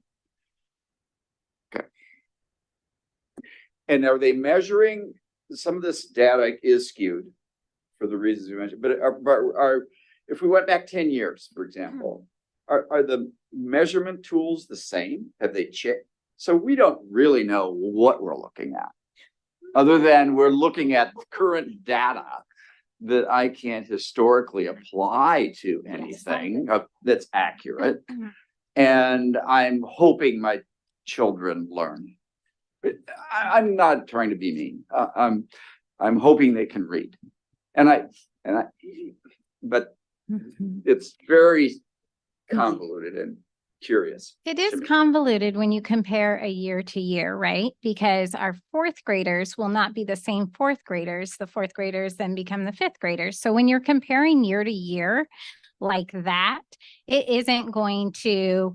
Okay. And are they measuring, some of this data is skewed for the reasons we mentioned, but are if we went back 10 years, for example, are the measurement tools the same? Have they checked? So we don't really know what we're looking at, other than we're looking at current data that I can't historically apply to anything that's accurate. And I'm hoping my children learn. I'm not trying to be mean. I'm hoping they can read. But it's very convoluted and curious. It is convoluted when you compare a year to year, right? Because our 4th graders will not be the same 4th graders. The 4th graders then become the 5th graders. So when you're comparing year to year like that, it isn't going to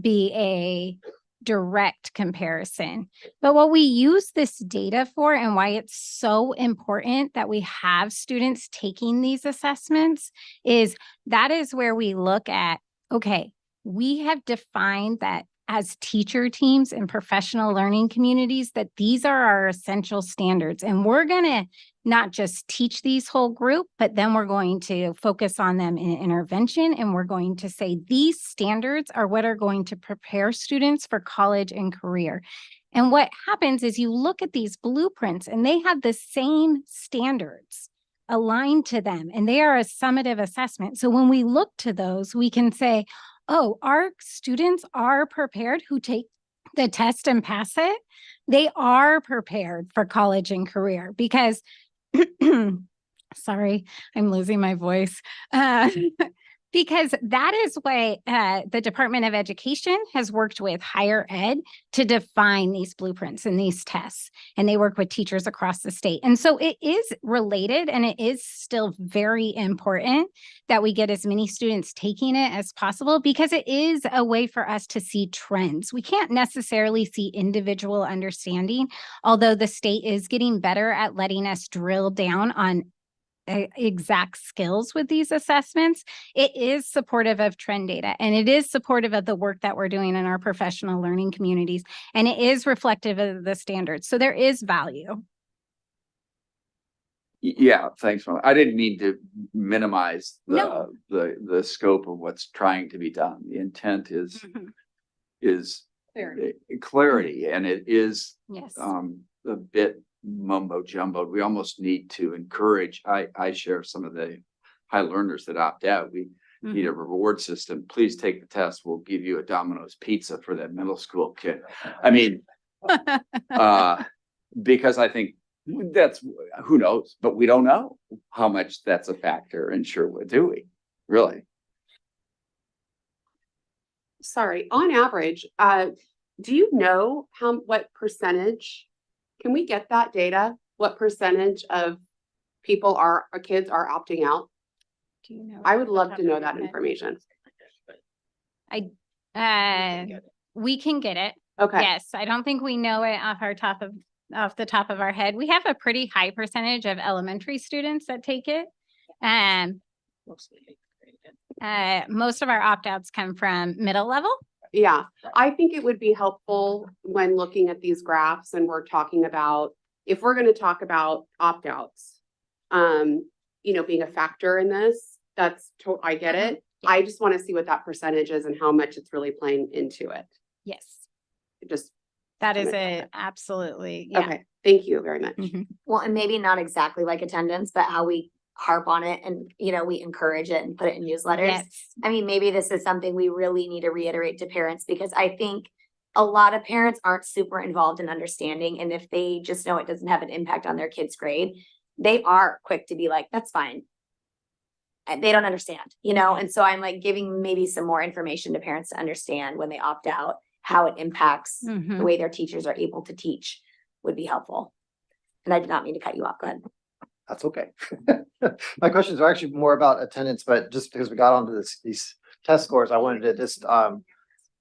be a direct comparison. But what we use this data for and why it's so important that we have students taking these assessments is that is where we look at, okay, we have defined that as teacher teams and professional learning communities, that these are our essential standards. And we're going to not just teach these whole group, but then we're going to focus on them in intervention. And we're going to say these standards are what are going to prepare students for college and career. And what happens is you look at these blueprints and they have the same standards aligned to them and they are a summative assessment. So when we look to those, we can say, oh, our students are prepared who take the test and pass it. They are prepared for college and career because, sorry, I'm losing my voice. Because that is what the Department of Education has worked with higher ed to define these blueprints and these tests. And they work with teachers across the state. And so it is related and it is still very important that we get as many students taking it as possible because it is a way for us to see trends. We can't necessarily see individual understanding, although the state is getting better at letting us drill down on exact skills with these assessments. It is supportive of trend data and it is supportive of the work that we're doing in our professional learning communities. And it is reflective of the standards. So there is value. Yeah, thanks. Mom. I didn't mean to minimize No. the scope of what's trying to be done. The intent is clarity, and it is Yes. a bit mumbo jumbo. We almost need to encourage. I share some of the high learners that opt out. We need a reward system. Please take the test. We'll give you a Domino's pizza for that middle school kid. I mean, because I think that's, who knows, but we don't know how much that's a factor in Sherwood, do we? Really? Sorry, on average, do you know what percentage? Can we get that data? What percentage of people kids are opting out? Do you know? I would love to know that information. We can get it. Okay. Yes, I don't think we know it off the top of our head. We have a pretty high percentage of elementary students that take it. Most of our opt-outs come from middle level. Yeah, I think it would be helpful when looking at these graphs and we're talking about, if we're going to talk about opt-outs, being a factor in this, I get it. I just want to see what that percentage is and how much it's really playing into it. Yes. That is it. Absolutely. Yeah. Okay. Thank you very much. Well, and maybe not exactly like attendance, but how we harp on it and, we encourage it and put it in newsletters. Yes. I mean, maybe this is something we really need to reiterate to parents because I think a lot of parents aren't super involved in understanding. And if they just know it doesn't have an impact on their kid's grade, they are quick to be like, that's fine. And they don't understand, and so I'm like giving maybe some more information to parents to understand when they opt out, how it impacts the way their teachers are able to teach would be helpful. And I did not mean to cut you off. Go ahead. That's okay. My questions are actually more about attendance, but just because we got onto these test scores, I wanted to just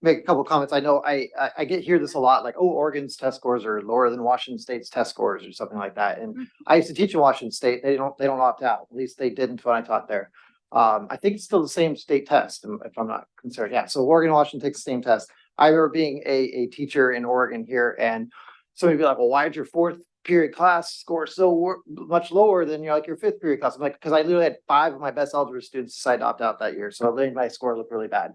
make a couple of comments. I know I hear this a lot, like, oh, Oregon's test scores are lower than Washington State's test scores or something like that. And I used to teach in Washington State. They don't opt out. At least they didn't when I taught there. I think it's still the same state test, if I'm not concerned. Yeah. So Oregon and Washington takes the same test. I remember being a teacher in Oregon here, and somebody would be like, well, why did your fourth period class score so much lower than your fifth period class? I'm like, because I literally had 5 of my best algebra students decide to opt out that year. So I made my score look really bad.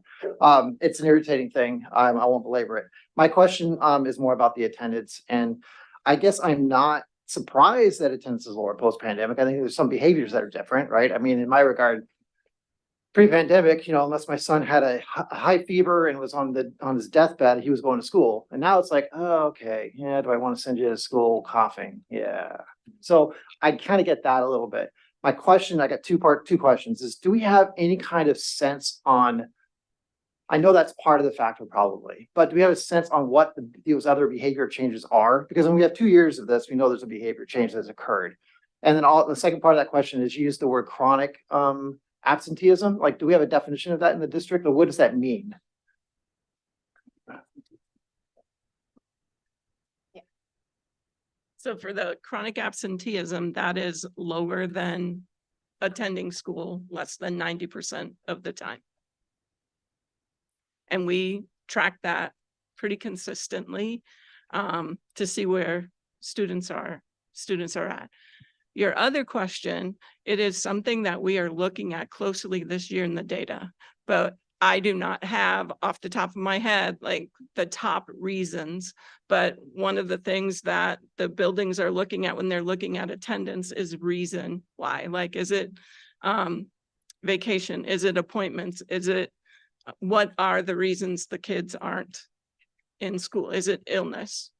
It's an irritating thing. I won't belabor it. My question is more about the attendance. And I guess I'm not surprised that attendance is lower post-pandemic. I think there's some behaviors that are different, right? I mean, in my regard, pre-pandemic, unless my son had a high fever and was on his deathbed, he was going to school. And now it's like, oh, okay, yeah, do I want to send you to school coughing? Yeah. So I kind of get that a little bit. My question, I got two questions, is do we have any kind of sense on, I know that's part of the factor probably, but do we have a sense on what those other behavior changes are? Because when we have 2 years of this, we know there's a behavior change that's occurred. And then the second part of that question is you use the word chronic absenteeism. Like, do we have a definition of that in the district, or what does that mean? Yeah. So for the chronic absenteeism, that is lower than attending school less than 90% of the time. And we track that pretty consistently to see where students are at. Your other question, it is something that we are looking at closely this year in the data, but I do not have off the top of my head, like the top reasons, but one of the things that the buildings are looking at when they're looking at attendance is reason why. Like, is it vacation? Is it appointments? Is it, what are the reasons the kids aren't in school? Is it illness?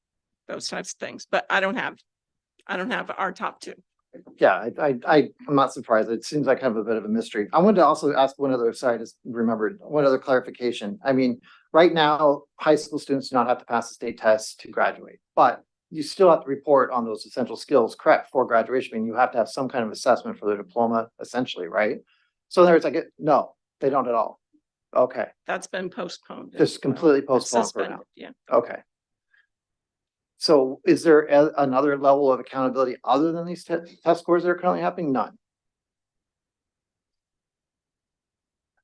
Those types of things, but I don't have our top two. Yeah, I'm not surprised. It seems like kind of a bit of a mystery. I wanted to also ask one other, sorry, I just remembered one other clarification. I mean, right now, high school students do not have to pass the state test to graduate, but you still have to report on those essential skills, correct, for graduation. I mean, you have to have some kind of assessment for their diploma, essentially, right? So there's like, no, they don't at all. Okay, That's been postponed. just completely postponed for Suspended, now. yeah. Okay. So is there another level of accountability other than these test scores that are currently happening? None.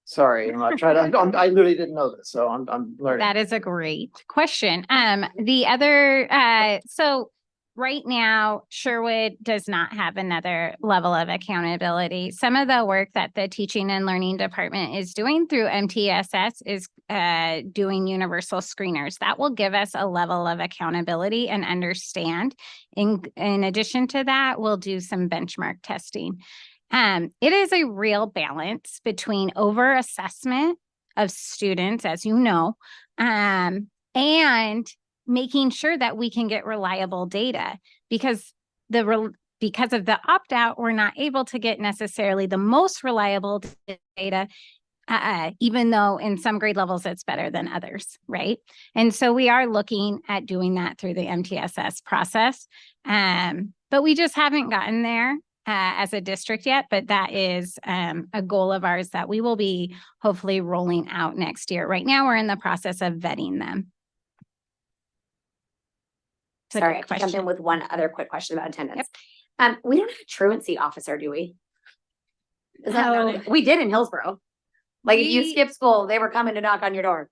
Sorry, I'm not trying to, I literally didn't know this, so I'm learning. That is a great question. The other, so right now, Sherwood does not have another level of accountability. Some of the work that the teaching and learning department is doing through MTSS is doing universal screeners. That will give us a level of accountability and understand. In addition to that, we'll do some benchmark testing. It is a real balance between over assessment of students, as you know, and making sure that we can get reliable data, because because of the opt-out, we're not able to get necessarily the most reliable data, even though in some grade levels it's better than others, right? And so we are looking at doing that through the MTSS process, but we just haven't gotten there as a district yet, but that is a goal of ours that we will be hopefully rolling out next year. Right now, we're in the process of vetting them. Sorry, I can jump in with one other quick question about attendance. We don't have a truancy officer, do we? Is that, we did in Hillsborough. Like if you We- skip school, they were coming to knock on your door.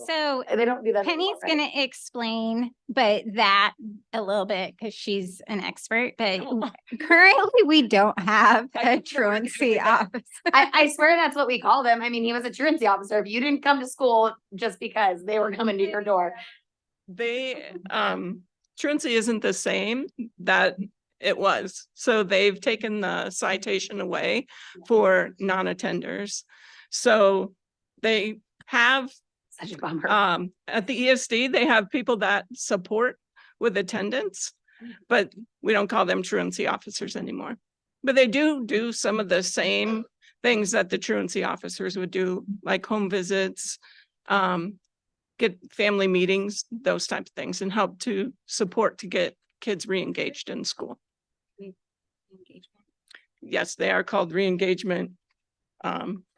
So They don't do that. Penny's anymore, right? gonna explain, but that a little bit because she's an expert, but currently we don't have a truancy officer. I swear that's what we call them. I mean, he was a truancy officer. If you didn't come to school just because they were coming to your door. They, truancy isn't the same that it was. So they've taken the citation away for non-attenders. So they have, Such a bummer. at the ESD, they have people that support with attendance, but we don't call them truancy officers anymore. But they do some of the same things that the truancy officers would do, like home visits, get family meetings, those types of things, and help to support to get kids re-engaged in school. Yes, they are called re-engagement.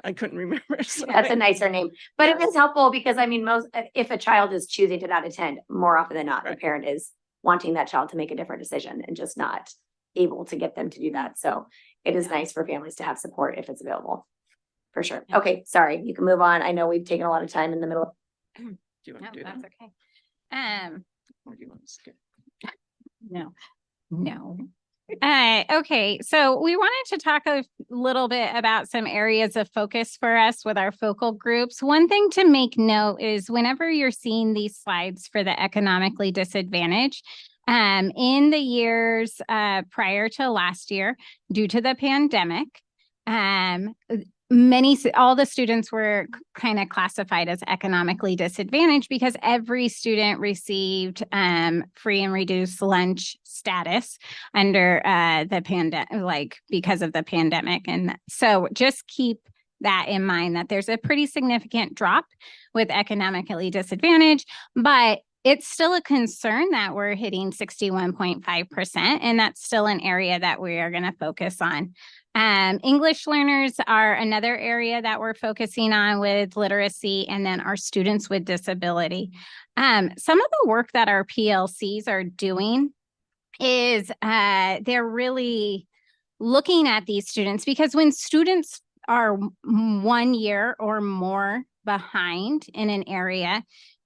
I couldn't remember. That's a nicer name, but it is helpful because I mean, if a child is choosing to not attend, more often than not, the parent is wanting that child to make a different decision and just not able to get them to do that. So it is nice for families to have support if it's available. For sure. Okay, sorry, you can move on. I know we've taken a lot of time in the middle. Do you want No, to do that? that's okay. Or do you want to skip? No. Okay, so we wanted to talk a little bit about some areas of focus for us with our focal groups. One thing to make note is whenever you're seeing these slides for the economically disadvantaged, in the years prior to last year, due to the pandemic, all the students were kind of classified as economically disadvantaged because every student received free and reduced lunch status under the pandemic, like because of the pandemic. And so just keep that in mind, that there's a pretty significant drop with economically disadvantaged, but it's still a concern that we're hitting 61.5%, and that's still an area that we are going to focus on. English learners are another area that we're focusing on with literacy, and then our students with disability. Some of the work that our PLCs are doing is they're really looking at these students, because when students are 1 year or more behind in an area,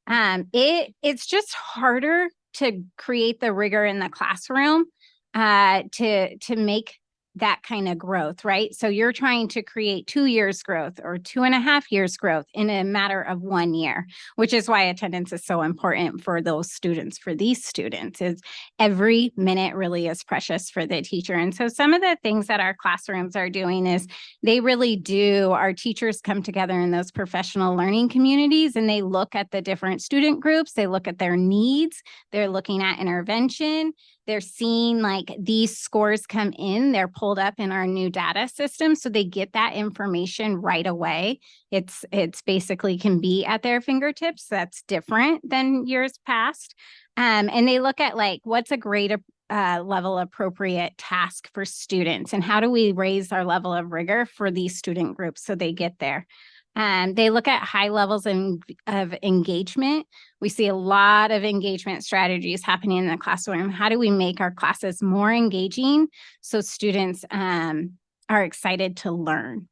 it's just harder to create the rigor in the classroom to make that kind of growth, right? So you're trying to create 2 years growth or 2.5 years growth in a matter of 1 year, which is why attendance is so important for those students. For these students, is every minute really is precious for the teacher. And so some of the things that our classrooms are doing is they really do, our teachers come together in those professional learning communities and they look at the different student groups, they look at their needs, they're looking at intervention. They're seeing like these scores come in, they're pulled up in our new data system. So they get that information right away. It's basically can be at their fingertips. That's different than years past. And they look at like, what's a great level appropriate task for students and how do we raise our level of rigor for these student groups so they get there. They look at high levels of engagement. We see a lot of engagement strategies happening in the classroom. How do we make our classes more engaging so students are excited to learn?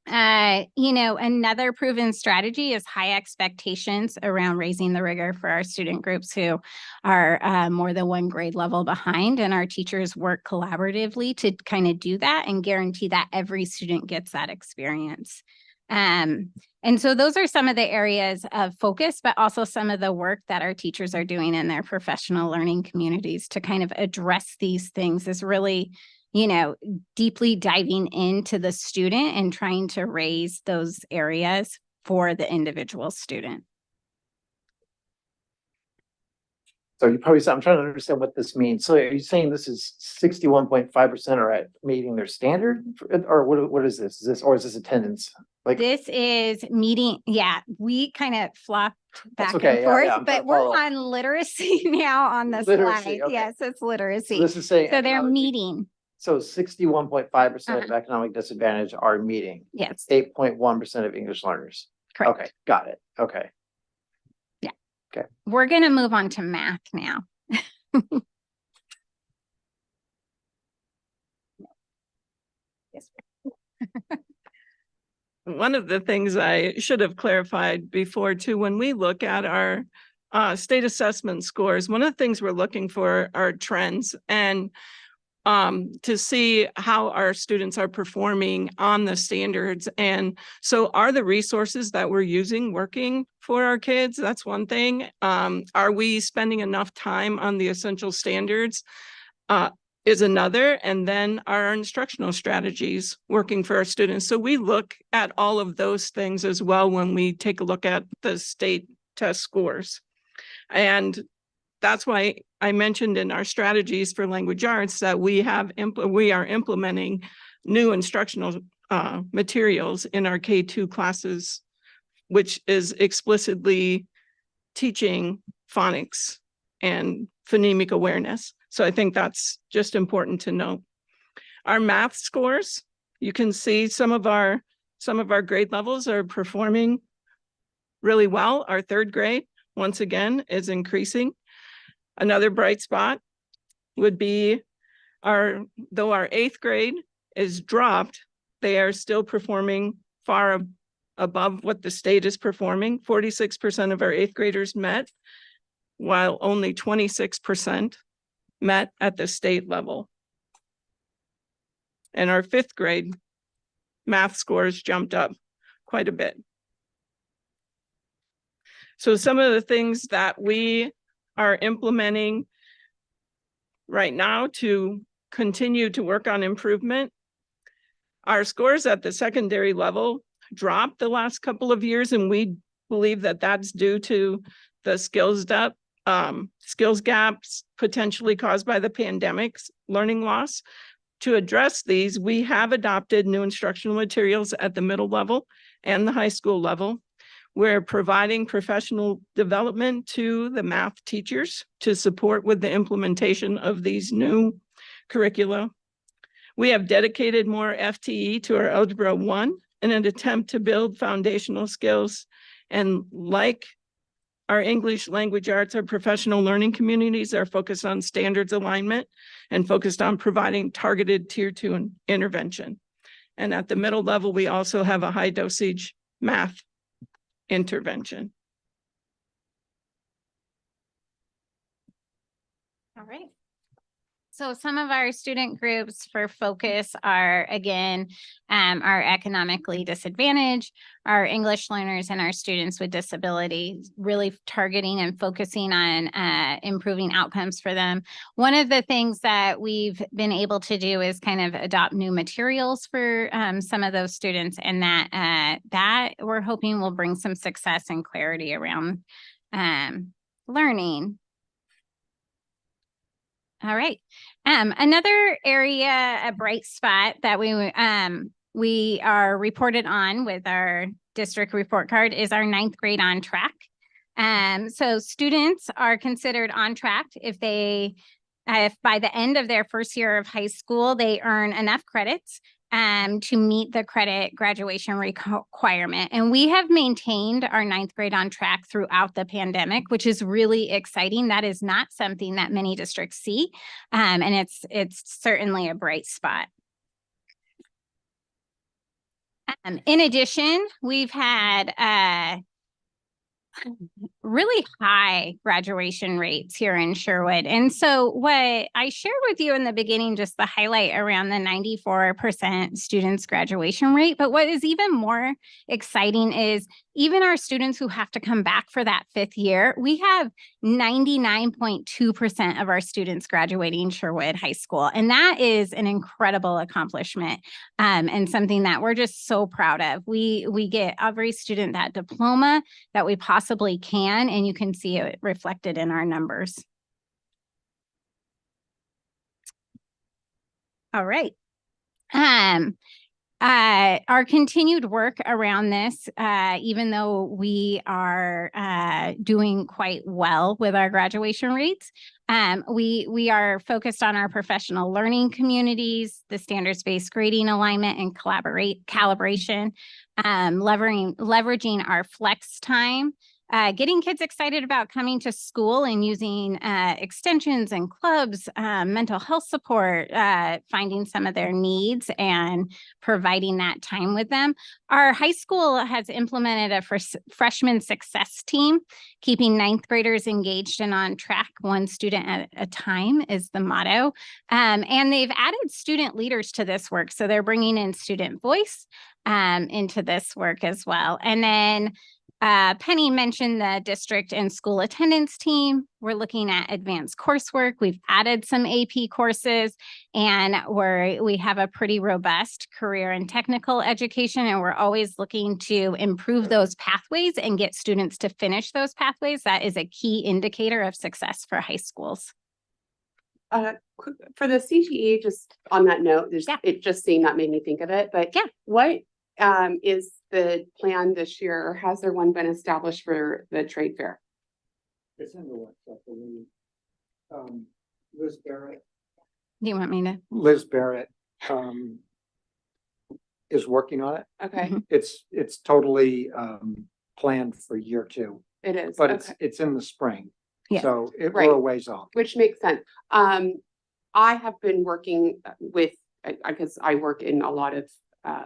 Another proven strategy is high expectations around raising the rigor for our student groups who are more than one grade level behind, and our teachers work collaboratively to kind of do that and guarantee that every student gets that experience. And so those are some of the areas of focus, but also some of the work that our teachers are doing in their professional learning communities to kind of address these things is really, deeply diving into the student and trying to raise those areas for the individual student. So you probably said, I'm trying to understand what this means. So are you saying this is 61.5% are at meeting their standard? Or what is this? Is this attendance? Like this is meeting. Yeah, we kind of flopped back okay, and forth, yeah, but we're on literacy now on the slide. Okay. Yes, it's literacy. So this is saying. So they're meeting. So 61.5% of economic disadvantage are meeting. Yes. 8.1% of English learners. Correct. Okay, got it. Okay. Yeah. Okay. We're going to move on to math now. Yes. One of the things I should have clarified before too, when we look at our state assessment scores, one of the things we're looking for are trends and to see how our students are performing on the standards. And so are the resources that we're using working for our kids? That's one thing. Are we spending enough time on the essential standards? Is another, and then our instructional strategies working for our students. So we look at all of those things as well when we take a look at the state test scores. And that's why I mentioned in our strategies for language arts that we are implementing new instructional materials in our K-2 classes, which is explicitly teaching phonics and phonemic awareness. So I think that's just important to note. Our math scores, you can see some of our grade levels are performing really well. Our third grade, once again, is increasing. Another bright spot would be though our eighth grade is dropped, they are still performing far above what the state is performing. 46% of our eighth graders met, while only 26% met at the state level. And our fifth grade math scores jumped up quite a bit. So some of the things that we are implementing right now to continue to work on improvement. Our scores at the secondary level dropped the last couple of years, and we believe that that's due to the skills gaps potentially caused by the pandemic's learning loss. To address these, we have adopted new instructional materials at the middle level and the high school level. We're providing professional development to the math teachers to support with the implementation of these new curricula. We have dedicated more FTE to our Algebra 1 in an attempt to build foundational skills. And like our English language arts, our professional learning communities are focused on standards alignment and focused on providing targeted tier 2 intervention. And at the middle level, we also have a high dosage math intervention. All right. So some of our student groups for focus are, again, our economically disadvantaged, our English learners, and our students with disabilities, really targeting and focusing on improving outcomes for them. One of the things that we've been able to do is kind of adopt new materials for some of those students, and that we're hoping will bring some success and clarity around learning. All right. Another area, a bright spot that we are reported on with our district report card is our 9th grade on track. So students are considered on track if by the end of their first year of high school, they earn enough credits to meet the credit graduation requirement. And we have maintained our 9th grade on track throughout the pandemic, which is really exciting. That is not something that many districts see. And it's certainly a bright spot. In addition, we've had really high graduation rates here in Sherwood. And so what I shared with you in the beginning, just the highlight around the 94% students graduation rate. But what is even more exciting is even our students who have to come back for that 5th year, we have 99.2% of our students graduating Sherwood High School. And that is an incredible accomplishment and something that we're just so proud of. We get every student that diploma that we possibly can, and you can see it reflected in our numbers. All right. Our continued work around this, even though we are doing quite well with our graduation rates, we are focused on our professional learning communities, the standards-based grading alignment and calibration, leveraging our flex time, getting kids excited about coming to school and using extensions and clubs, mental health support, finding some of their needs and providing that time with them. Our high school has implemented a freshman success team, keeping 9th graders engaged and on track, one student at a time is the motto. And they've added student leaders to this work. So they're bringing in student voice into this work as well. And then Penny mentioned the district and school attendance team. We're looking at advanced coursework. We've added some AP courses, and we have a pretty robust career and technical education, and we're always looking to improve those pathways and get students to finish those pathways. That is a key indicator of success for high schools. For the CTE, just on that note, it just seeing that made me think of it, but what is the plan this year, or has there one been established for the trade fair? It's in the works, I believe. Liz Barrett. Do you want me to? Liz Barrett is working on it. Okay. It's totally planned for year 2. It is. But it's in the spring. Yeah. So we're a ways off. Which makes sense. I have been working with, because I work in a lot of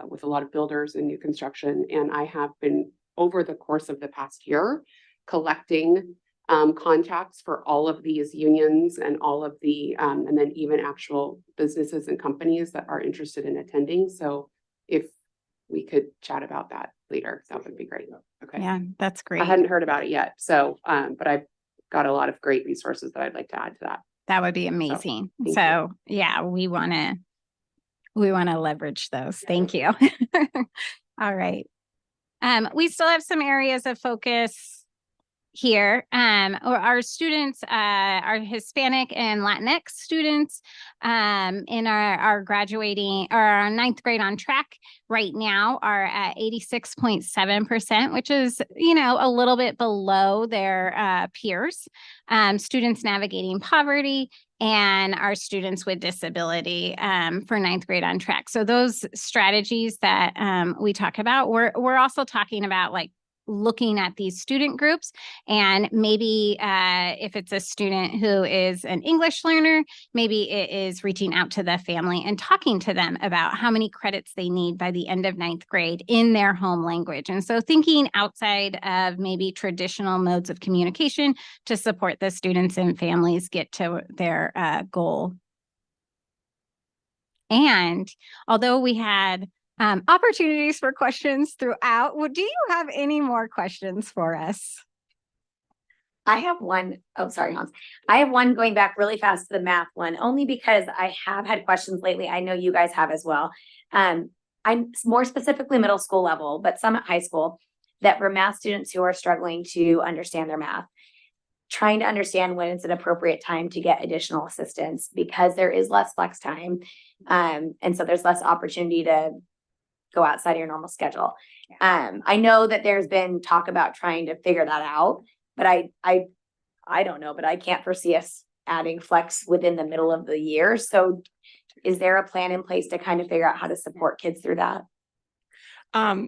with a lot of builders and new construction, and I have been over the course of the past year collecting contacts for all of these unions and all of the and then even actual businesses and companies that are interested in attending. So if we could chat about that later, that would be great. Okay. Yeah, that's great. I hadn't heard about it yet. So but I've got a lot of great resources that I'd like to add to that. That would be amazing. Thank So yeah, we want to leverage those. Thank you. All right. We still have some areas of focus here. Our students, our Hispanic and Latinx students in our graduating or our 9th grade on track right now are at 86.7%, which is, a little bit below their peers. Students navigating poverty and our students with disability for 9th grade on track. So those strategies that we talk about, we're also talking about like looking at these student groups, and maybe if it's a student who is an English learner, maybe it is reaching out to the family and talking to them about how many credits they need by the end of 9th grade in their home language. And so thinking outside of maybe traditional modes of communication to support the students and families get to their goal. And although we had opportunities for questions throughout, do you have any more questions for us? I have one. Oh, sorry, Hans. I have one going back really fast to the math one, only because I have had questions lately. I know you guys have as well. I'm more specifically middle school level, but some at high school, that for math students who are struggling to understand their math, trying to understand when it's an appropriate time to get additional assistance because there is less flex time. And so there's less opportunity to go outside of your normal schedule. I know that there's been talk about trying to figure that out, but I don't know, but I can't foresee us adding flex within the middle of the year. So is there a plan in place to kind of figure out how to support kids through that?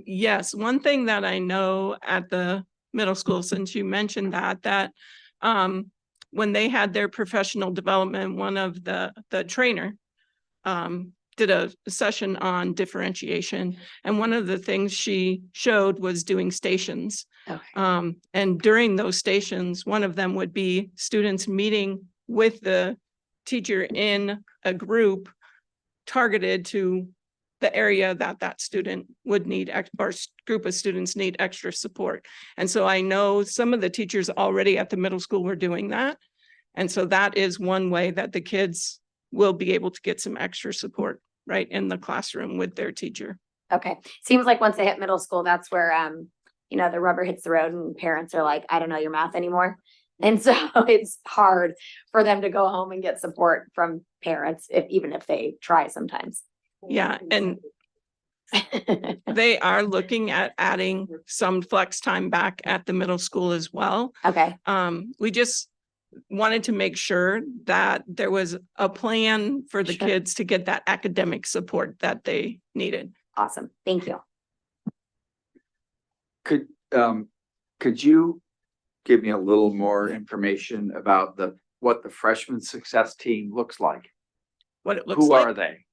Yes, one thing that I know at the middle school, since you mentioned that when they had their professional development, one of the trainer did a session on differentiation. And one of the things she showed was doing stations. Okay. And during those stations, one of them would be students meeting with the teacher in a group targeted to the area that student would need, or group of students need extra support. And so I know some of the teachers already at the middle school were doing that. And so that is one way that the kids will be able to get some extra support right in the classroom with their teacher. Okay. Seems like once they hit middle school, that's where, the rubber hits the road and parents are like, I don't know your math anymore. And so it's hard for them to go home and get support from parents, even if they try sometimes. Yeah. And they are looking at adding some flex time back at the middle school as well. Okay. We just wanted to make sure that there was a plan for the Sure. kids to get that academic support that they needed. Awesome. Thank you. Could you give me a little more information about what the freshman success team looks like? What it looks Who like. are they?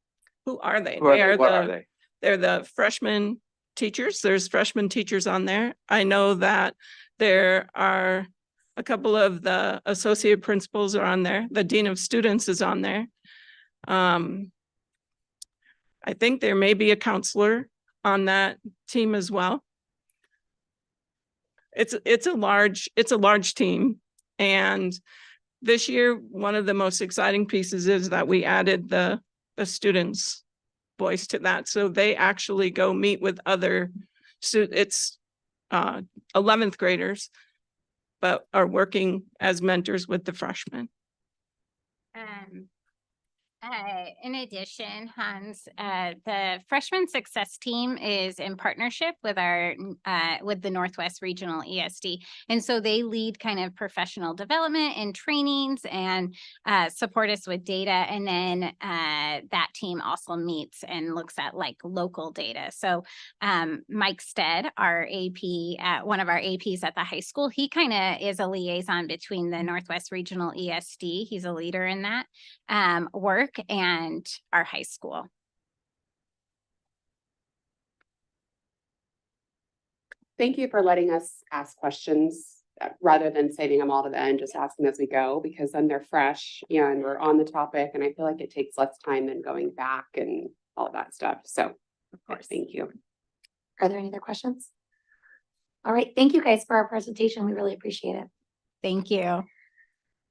Who are they? What are they? They're the freshman teachers. There's freshman teachers on there. I know that there are a couple of the associate principals are on there. The dean of students is on there. I think there may be a counselor on that team as well. It's a large team. And this year, one of the most exciting pieces is that we added the students' voice to that. So they actually go meet with other students. It's 11th graders, but are working as mentors with the freshmen. In addition, Hans, the freshman success team is in partnership with with the Northwest Regional ESD. And so they lead kind of professional development and trainings and support us with data. And then that team also meets and looks at like local data. So Mike Stead, our AP, one of our APs at the high school, he kind of is a liaison between the Northwest Regional ESD. He's a leader in that work and our high school. Thank you for letting us ask questions rather than saving them all to the end, just asking as we go, because then they're fresh and we're on the topic. And I feel like it takes less time than going back and all of that stuff. So, of course, thank you. Are there any other questions? All right. Thank you guys for our presentation. We really appreciate it. Thank you.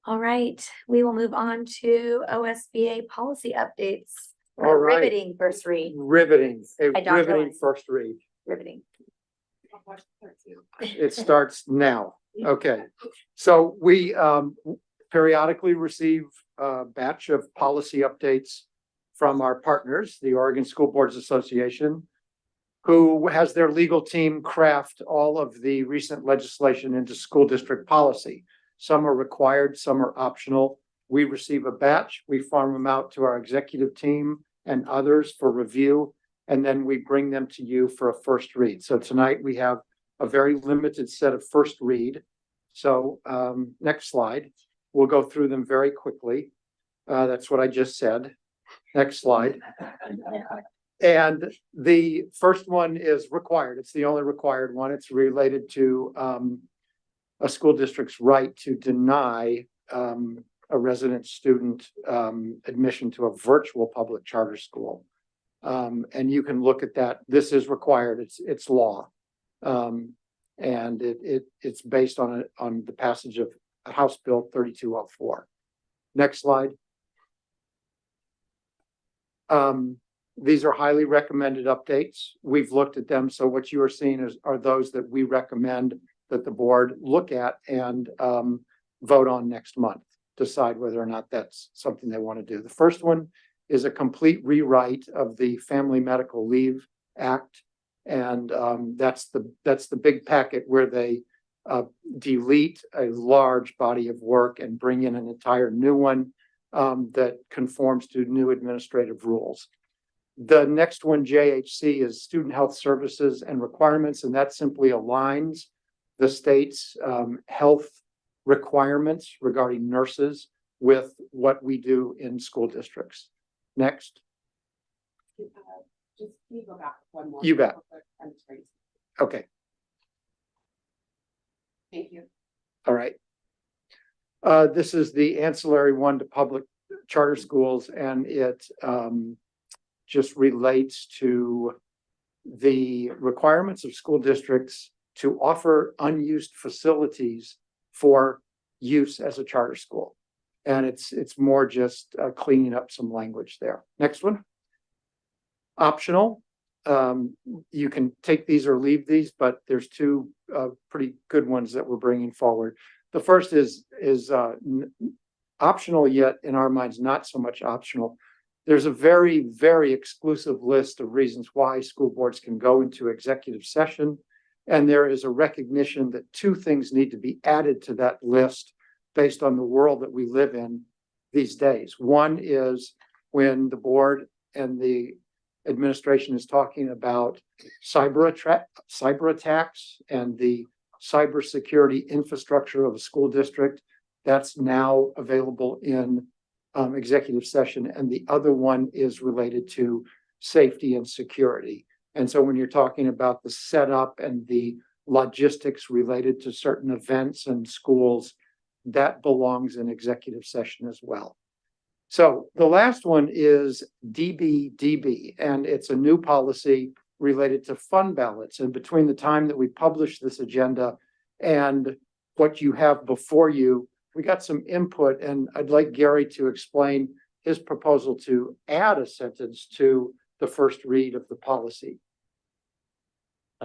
All right. We will move on to OSBA policy updates. All right. Riveting first read. Riveting, a By Dr. riveting Lyon. first read. Riveting. It starts now. Okay. So we periodically receive a batch of policy updates from our partners, the Oregon School Boards Association, who has their legal team craft all of the recent legislation into school district policy. Some are required, some are optional. We receive a batch, we farm them out to our executive team and others for review, and then we bring them to you for a first read. So tonight we have a very limited set of first read. So next slide. We'll go through them very quickly. That's what I just said. Next slide. And the first one is required. It's the only required one. It's related to a school district's right to deny a resident student admission to a virtual public charter school. And you can look at that. This is required. It's law. And it's based on the passage of House Bill 3204. Next slide. These are highly recommended updates. We've looked at them. So what you are seeing are those that we recommend that the board look at and vote on next month, decide whether or not that's something they want to do. The first one is a complete rewrite of the Family Medical Leave Act. And that's the big packet where they delete a large body of work and bring in an entire new one that conforms to new administrative rules. The next one, JHC, is Student Health Services and Requirements, and that simply aligns the state's health requirements regarding nurses with what we do in school districts. Next. Just can you go back one more? You bet. I'm sorry. Okay. Thank you. All right. This is the ancillary one to public charter schools, and it just relates to the requirements of school districts to offer unused facilities for use as a charter school. And it's more just cleaning up some language there. Next one. Optional. You can take these or leave these, but there's two pretty good ones that we're bringing forward. The first is optional, yet in our minds, not so much optional. There's a very, very exclusive list of reasons why school boards can go into executive session. And there is a recognition that two things need to be added to that list based on the world that we live in these days. One is when the board and the administration is talking about cyber attacks and the cybersecurity infrastructure of a school district. That's now available in executive session. And the other one is related to safety and security. And so when you're talking about the setup and the logistics related to certain events and schools, that belongs in executive session as well. So the last one is DBDB, and it's a new policy related to fund ballots. And between the time that we publish this agenda and what you have before you, we got some input, and I'd like Gary to explain his proposal to add a sentence to the first read of the policy.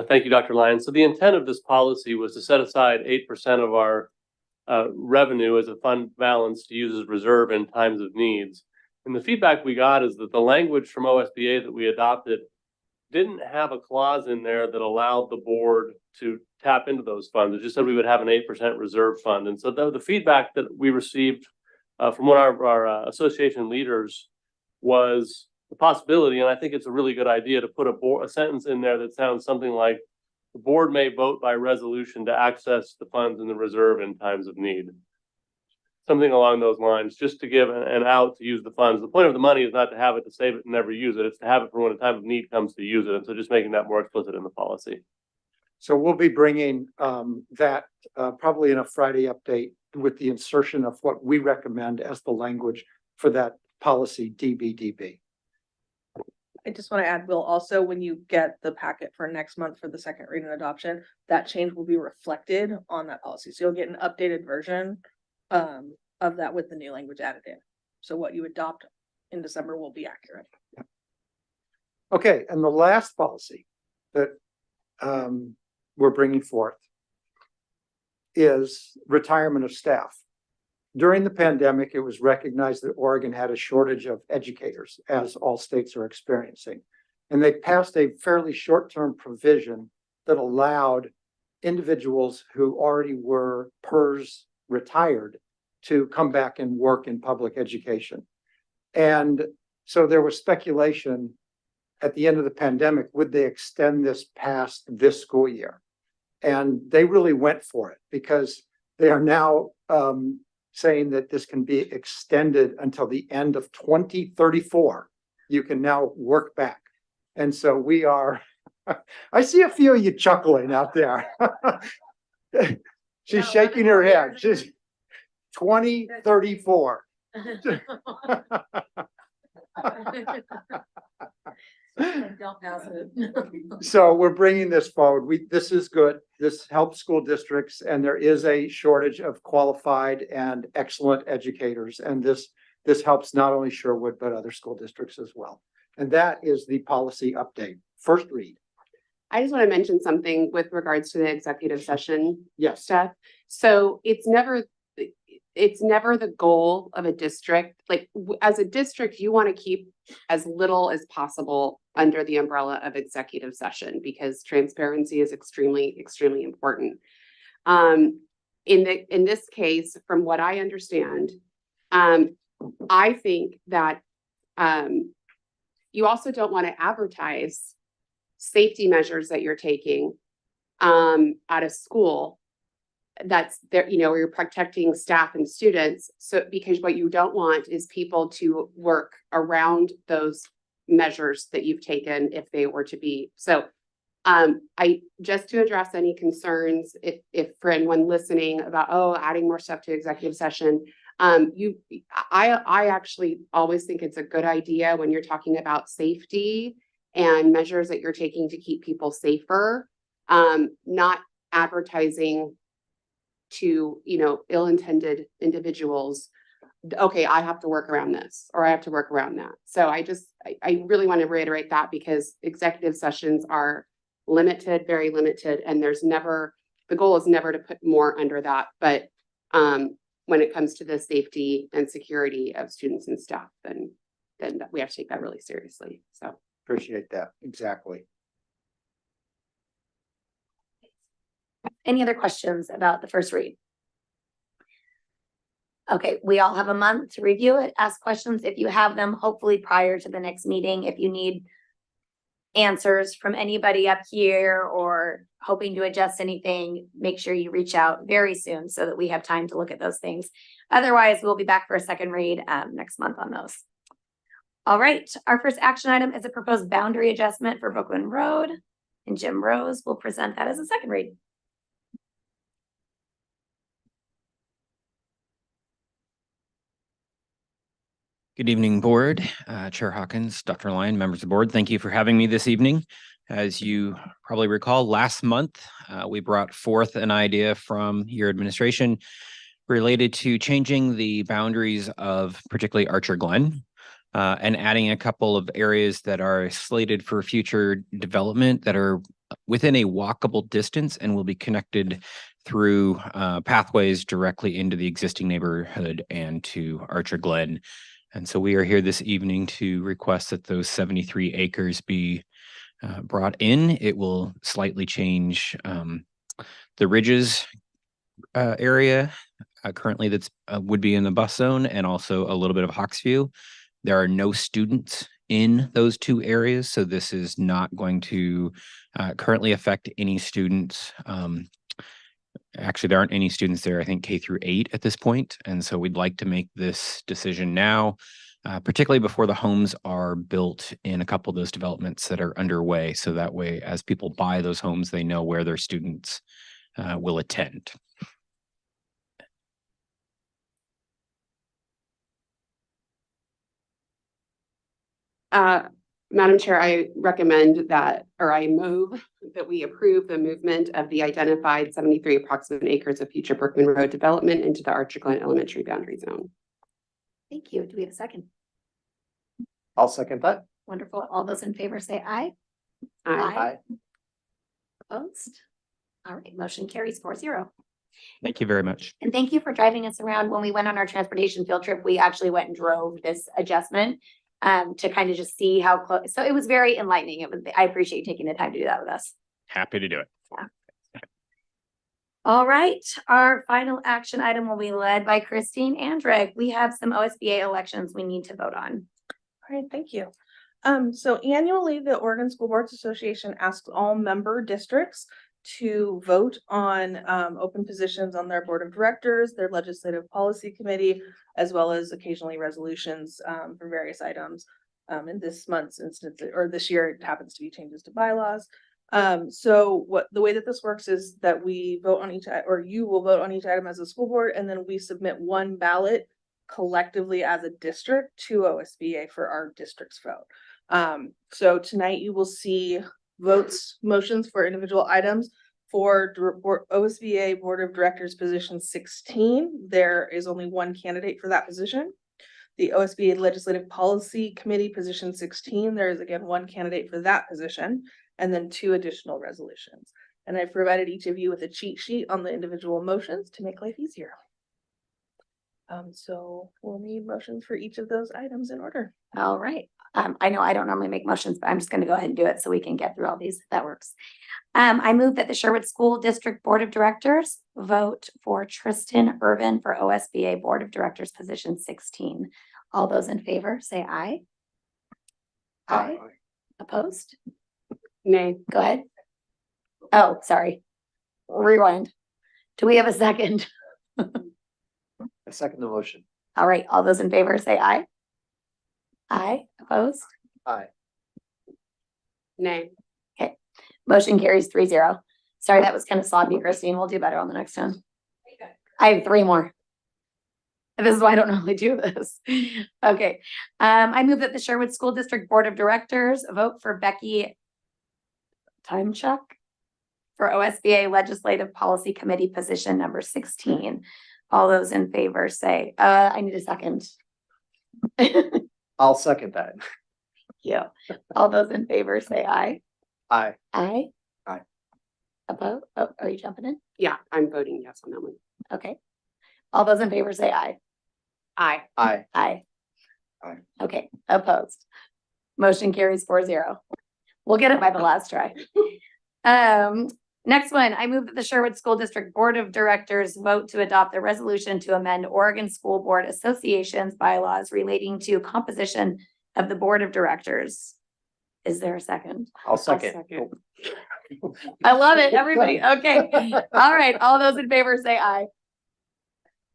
Thank you, Dr. Lyon. So the intent of this policy was to set aside 8% of our revenue as a fund balance to use as reserve in times of needs. And the feedback we got is that the language from OSBA that we adopted didn't have a clause in there that allowed the board to tap into those funds. It just said we would have an 8% reserve fund. And so the feedback that we received from one of our association leaders was the possibility, and I think it's a really good idea, to put a sentence in there that sounds something like, the board may vote by resolution to access the funds in the reserve in times of need. Something along those lines, just to give an out to use the funds. The point of the money is not to have it to save it and never use it. It's to have it for when a time of need comes to use it. And so just making that more explicit in the policy. So we'll be bringing that probably in a Friday update with the insertion of what we recommend as the language for that policy DBDB. I just want to add, Will, also, when you get the packet for next month for the second read and adoption, that change will be reflected on that policy. So you'll get an updated version of that with the new language added in. So what you adopt in December will be accurate. Okay, and the last policy that we're bringing forth is retirement of staff. During the pandemic, it was recognized that Oregon had a shortage of educators, as all states are experiencing. And they passed a fairly short-term provision that allowed individuals who already were PERS retired to come back and work in public education. And so there was speculation at the end of the pandemic, would they extend this past this school year? And they really went for it, because they are now saying that this can be extended until the end of 2034. You can now work back. And so we are, I see a few of you chuckling out there. She's shaking her head. 2034. Don't pass it. So we're bringing this forward. This is good. This helps school districts, and there is a shortage of qualified and excellent educators. And this helps not only Sherwood, but other school districts as well. And that is the policy update. First read. I just want to mention something with regards to the executive session Yes. stuff. So it's never the goal of a district. Like as a district, you want to keep as little as possible under the umbrella of executive session because transparency is extremely, extremely important. In this case, from what I understand, I think that you also don't want to advertise safety measures that you're taking out of school that's there, where you're protecting staff and students. So because what you don't want is people to work around those measures that you've taken if they were to be. So I just to address any concerns, if for anyone listening about, adding more stuff to executive session, I actually always think it's a good idea when you're talking about safety and measures that you're taking to keep people safer, not advertising to, ill-intended individuals. Okay, I have to work around this, or I have to work around that. So I really want to reiterate that because executive sessions are limited, very limited, and the goal is never to put more under that. But when it comes to the safety and security of students and staff, then we have to take that really seriously. So Appreciate that. Exactly. Any other questions about the first read? Okay, we all have a month to review it, ask questions if you have them, hopefully prior to the next meeting. If you need answers from anybody up here or hoping to adjust anything, make sure you reach out very soon so that we have time to look at those things. Otherwise, we'll be back for a second read next month on those. All right, our first action item is a proposed boundary adjustment for Brooklyn Road, and Jim Rose will present that as a second read. Good evening, board, Chair Hawkins, Dr. Lyon, members of the board. Thank you for having me this evening. As you probably recall, last month, we brought forth an idea from your administration related to changing the boundaries of particularly Archer Glen and adding a couple of areas that are slated for future development that are within a walkable distance and will be connected through pathways directly into the existing neighborhood and to Archer Glen. And so we are here this evening to request that those 73 acres be brought in. It will slightly change the Ridges area currently that's would be in the bus zone, and also a little bit of Hawksview. There are no students in those two areas, so this is not going to currently affect any students. Actually, there aren't any students there, I think K through 8 at this point. And so we'd like to make this decision now, particularly before the homes are built in a couple of those developments that are underway. So that way, as people buy those homes, they know where their students will attend. Madam Chair, I recommend that, or I move that we approve the movement of the identified 73 approximate acres of future Brookman Road development into the Archer Glen Elementary boundary zone. Thank you. Do we have a second? I'll second that. Wonderful. All those in favor say aye. Aye. Opposed? All right, motion carries 4-0. Thank you very much. And thank you for driving us around. When we went on our transportation field trip, we actually went and drove this adjustment to kind of just see how close. So it was very enlightening. I appreciate you taking the time to do that with us. Happy to do it. All right, our final action item will be led by Christine Andrick. We have some OSBA elections we need to vote on. All right, thank you. So annually, the Oregon School Boards Association asks all member districts to vote on open positions on their board of directors, their legislative policy committee, as well as occasionally resolutions for various items. In this month's instance, or this year, it happens to be changes to bylaws. So the way that this works is that we vote on each, or you will vote on each item as a school board, and then we submit one ballot collectively as a district to OSBA for our district's vote. So tonight you will see motions for individual items. For OSBA Board of Directors position 16, there is only one candidate for that position. The OSBA Legislative Policy Committee position 16, there is again one candidate for that position, and then 2 additional resolutions. And I've provided each of you with a cheat sheet on the individual motions to make life easier. So we'll need motions for each of those items in order. All right. I know I don't normally make motions, but I'm just gonna go ahead and do it so we can get through all these. That works. I move that the Sherwood School District Board of Directors vote for Tristan Irvin for OSBA Board of Directors position 16. All those in favor, say aye. Aye. Opposed? Nay. Go ahead. Oh, sorry. Rewind. Do we have a second? I second the motion. All right, all those in favor, say aye. Aye. Opposed? Aye. Nay. Okay, motion carries 3-0. Sorry, that was kind of sloppy, Christine. We'll do better on the next one. I have 3 more. This is why I don't normally do this. Okay, I move that the Sherwood School District Board of Directors vote for Becky Timechuk for OSBA Legislative Policy Committee position number 16. All those in favor say, I need a second. I'll second that. Yeah. All those in favor say aye. Aye. Aye. Aye. Opposed? Oh, are you jumping in? Yeah, I'm voting yes on that one. Okay. All those in favor say aye. Aye. Aye. Aye. Aye. Okay, opposed. Motion carries 4-0. We'll get it by the last try. Next one, I move that the Sherwood School District Board of Directors vote to adopt a resolution to amend Oregon School Board Association's bylaws relating to composition of the Board of Directors. Is there a second? I'll second. I love it, everybody. Okay. All right, all those in favor say aye.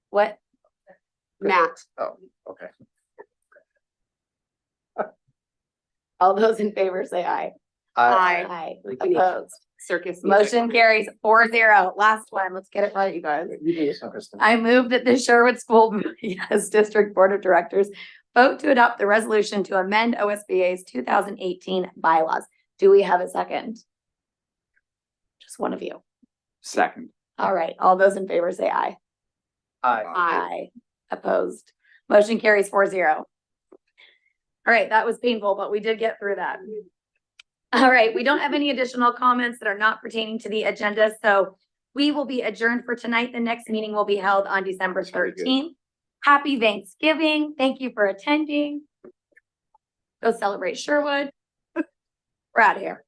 What? Matt. Oh, okay. All those in favor say aye. Aye. Aye. Like we need Opposed. Circus. music. Motion carries 4-0. Last one. Let's get it right, you guys. You do this one, Kristen. I move that the Sherwood School District Board of Directors vote to adopt the resolution to amend OSBA's 2018 bylaws. Do we have a second? Just one of you. Second. All right. All those in favor say aye. Aye. Aye. Opposed. Motion carries 4-0. All right, that was painful, but we did get through that. All right, we don't have any additional comments that are not pertaining to the agenda, so we will be adjourned for tonight. The next meeting will be held on December 13th. Happy Thanksgiving. Thank you for attending. Go celebrate Sherwood. We're out of here.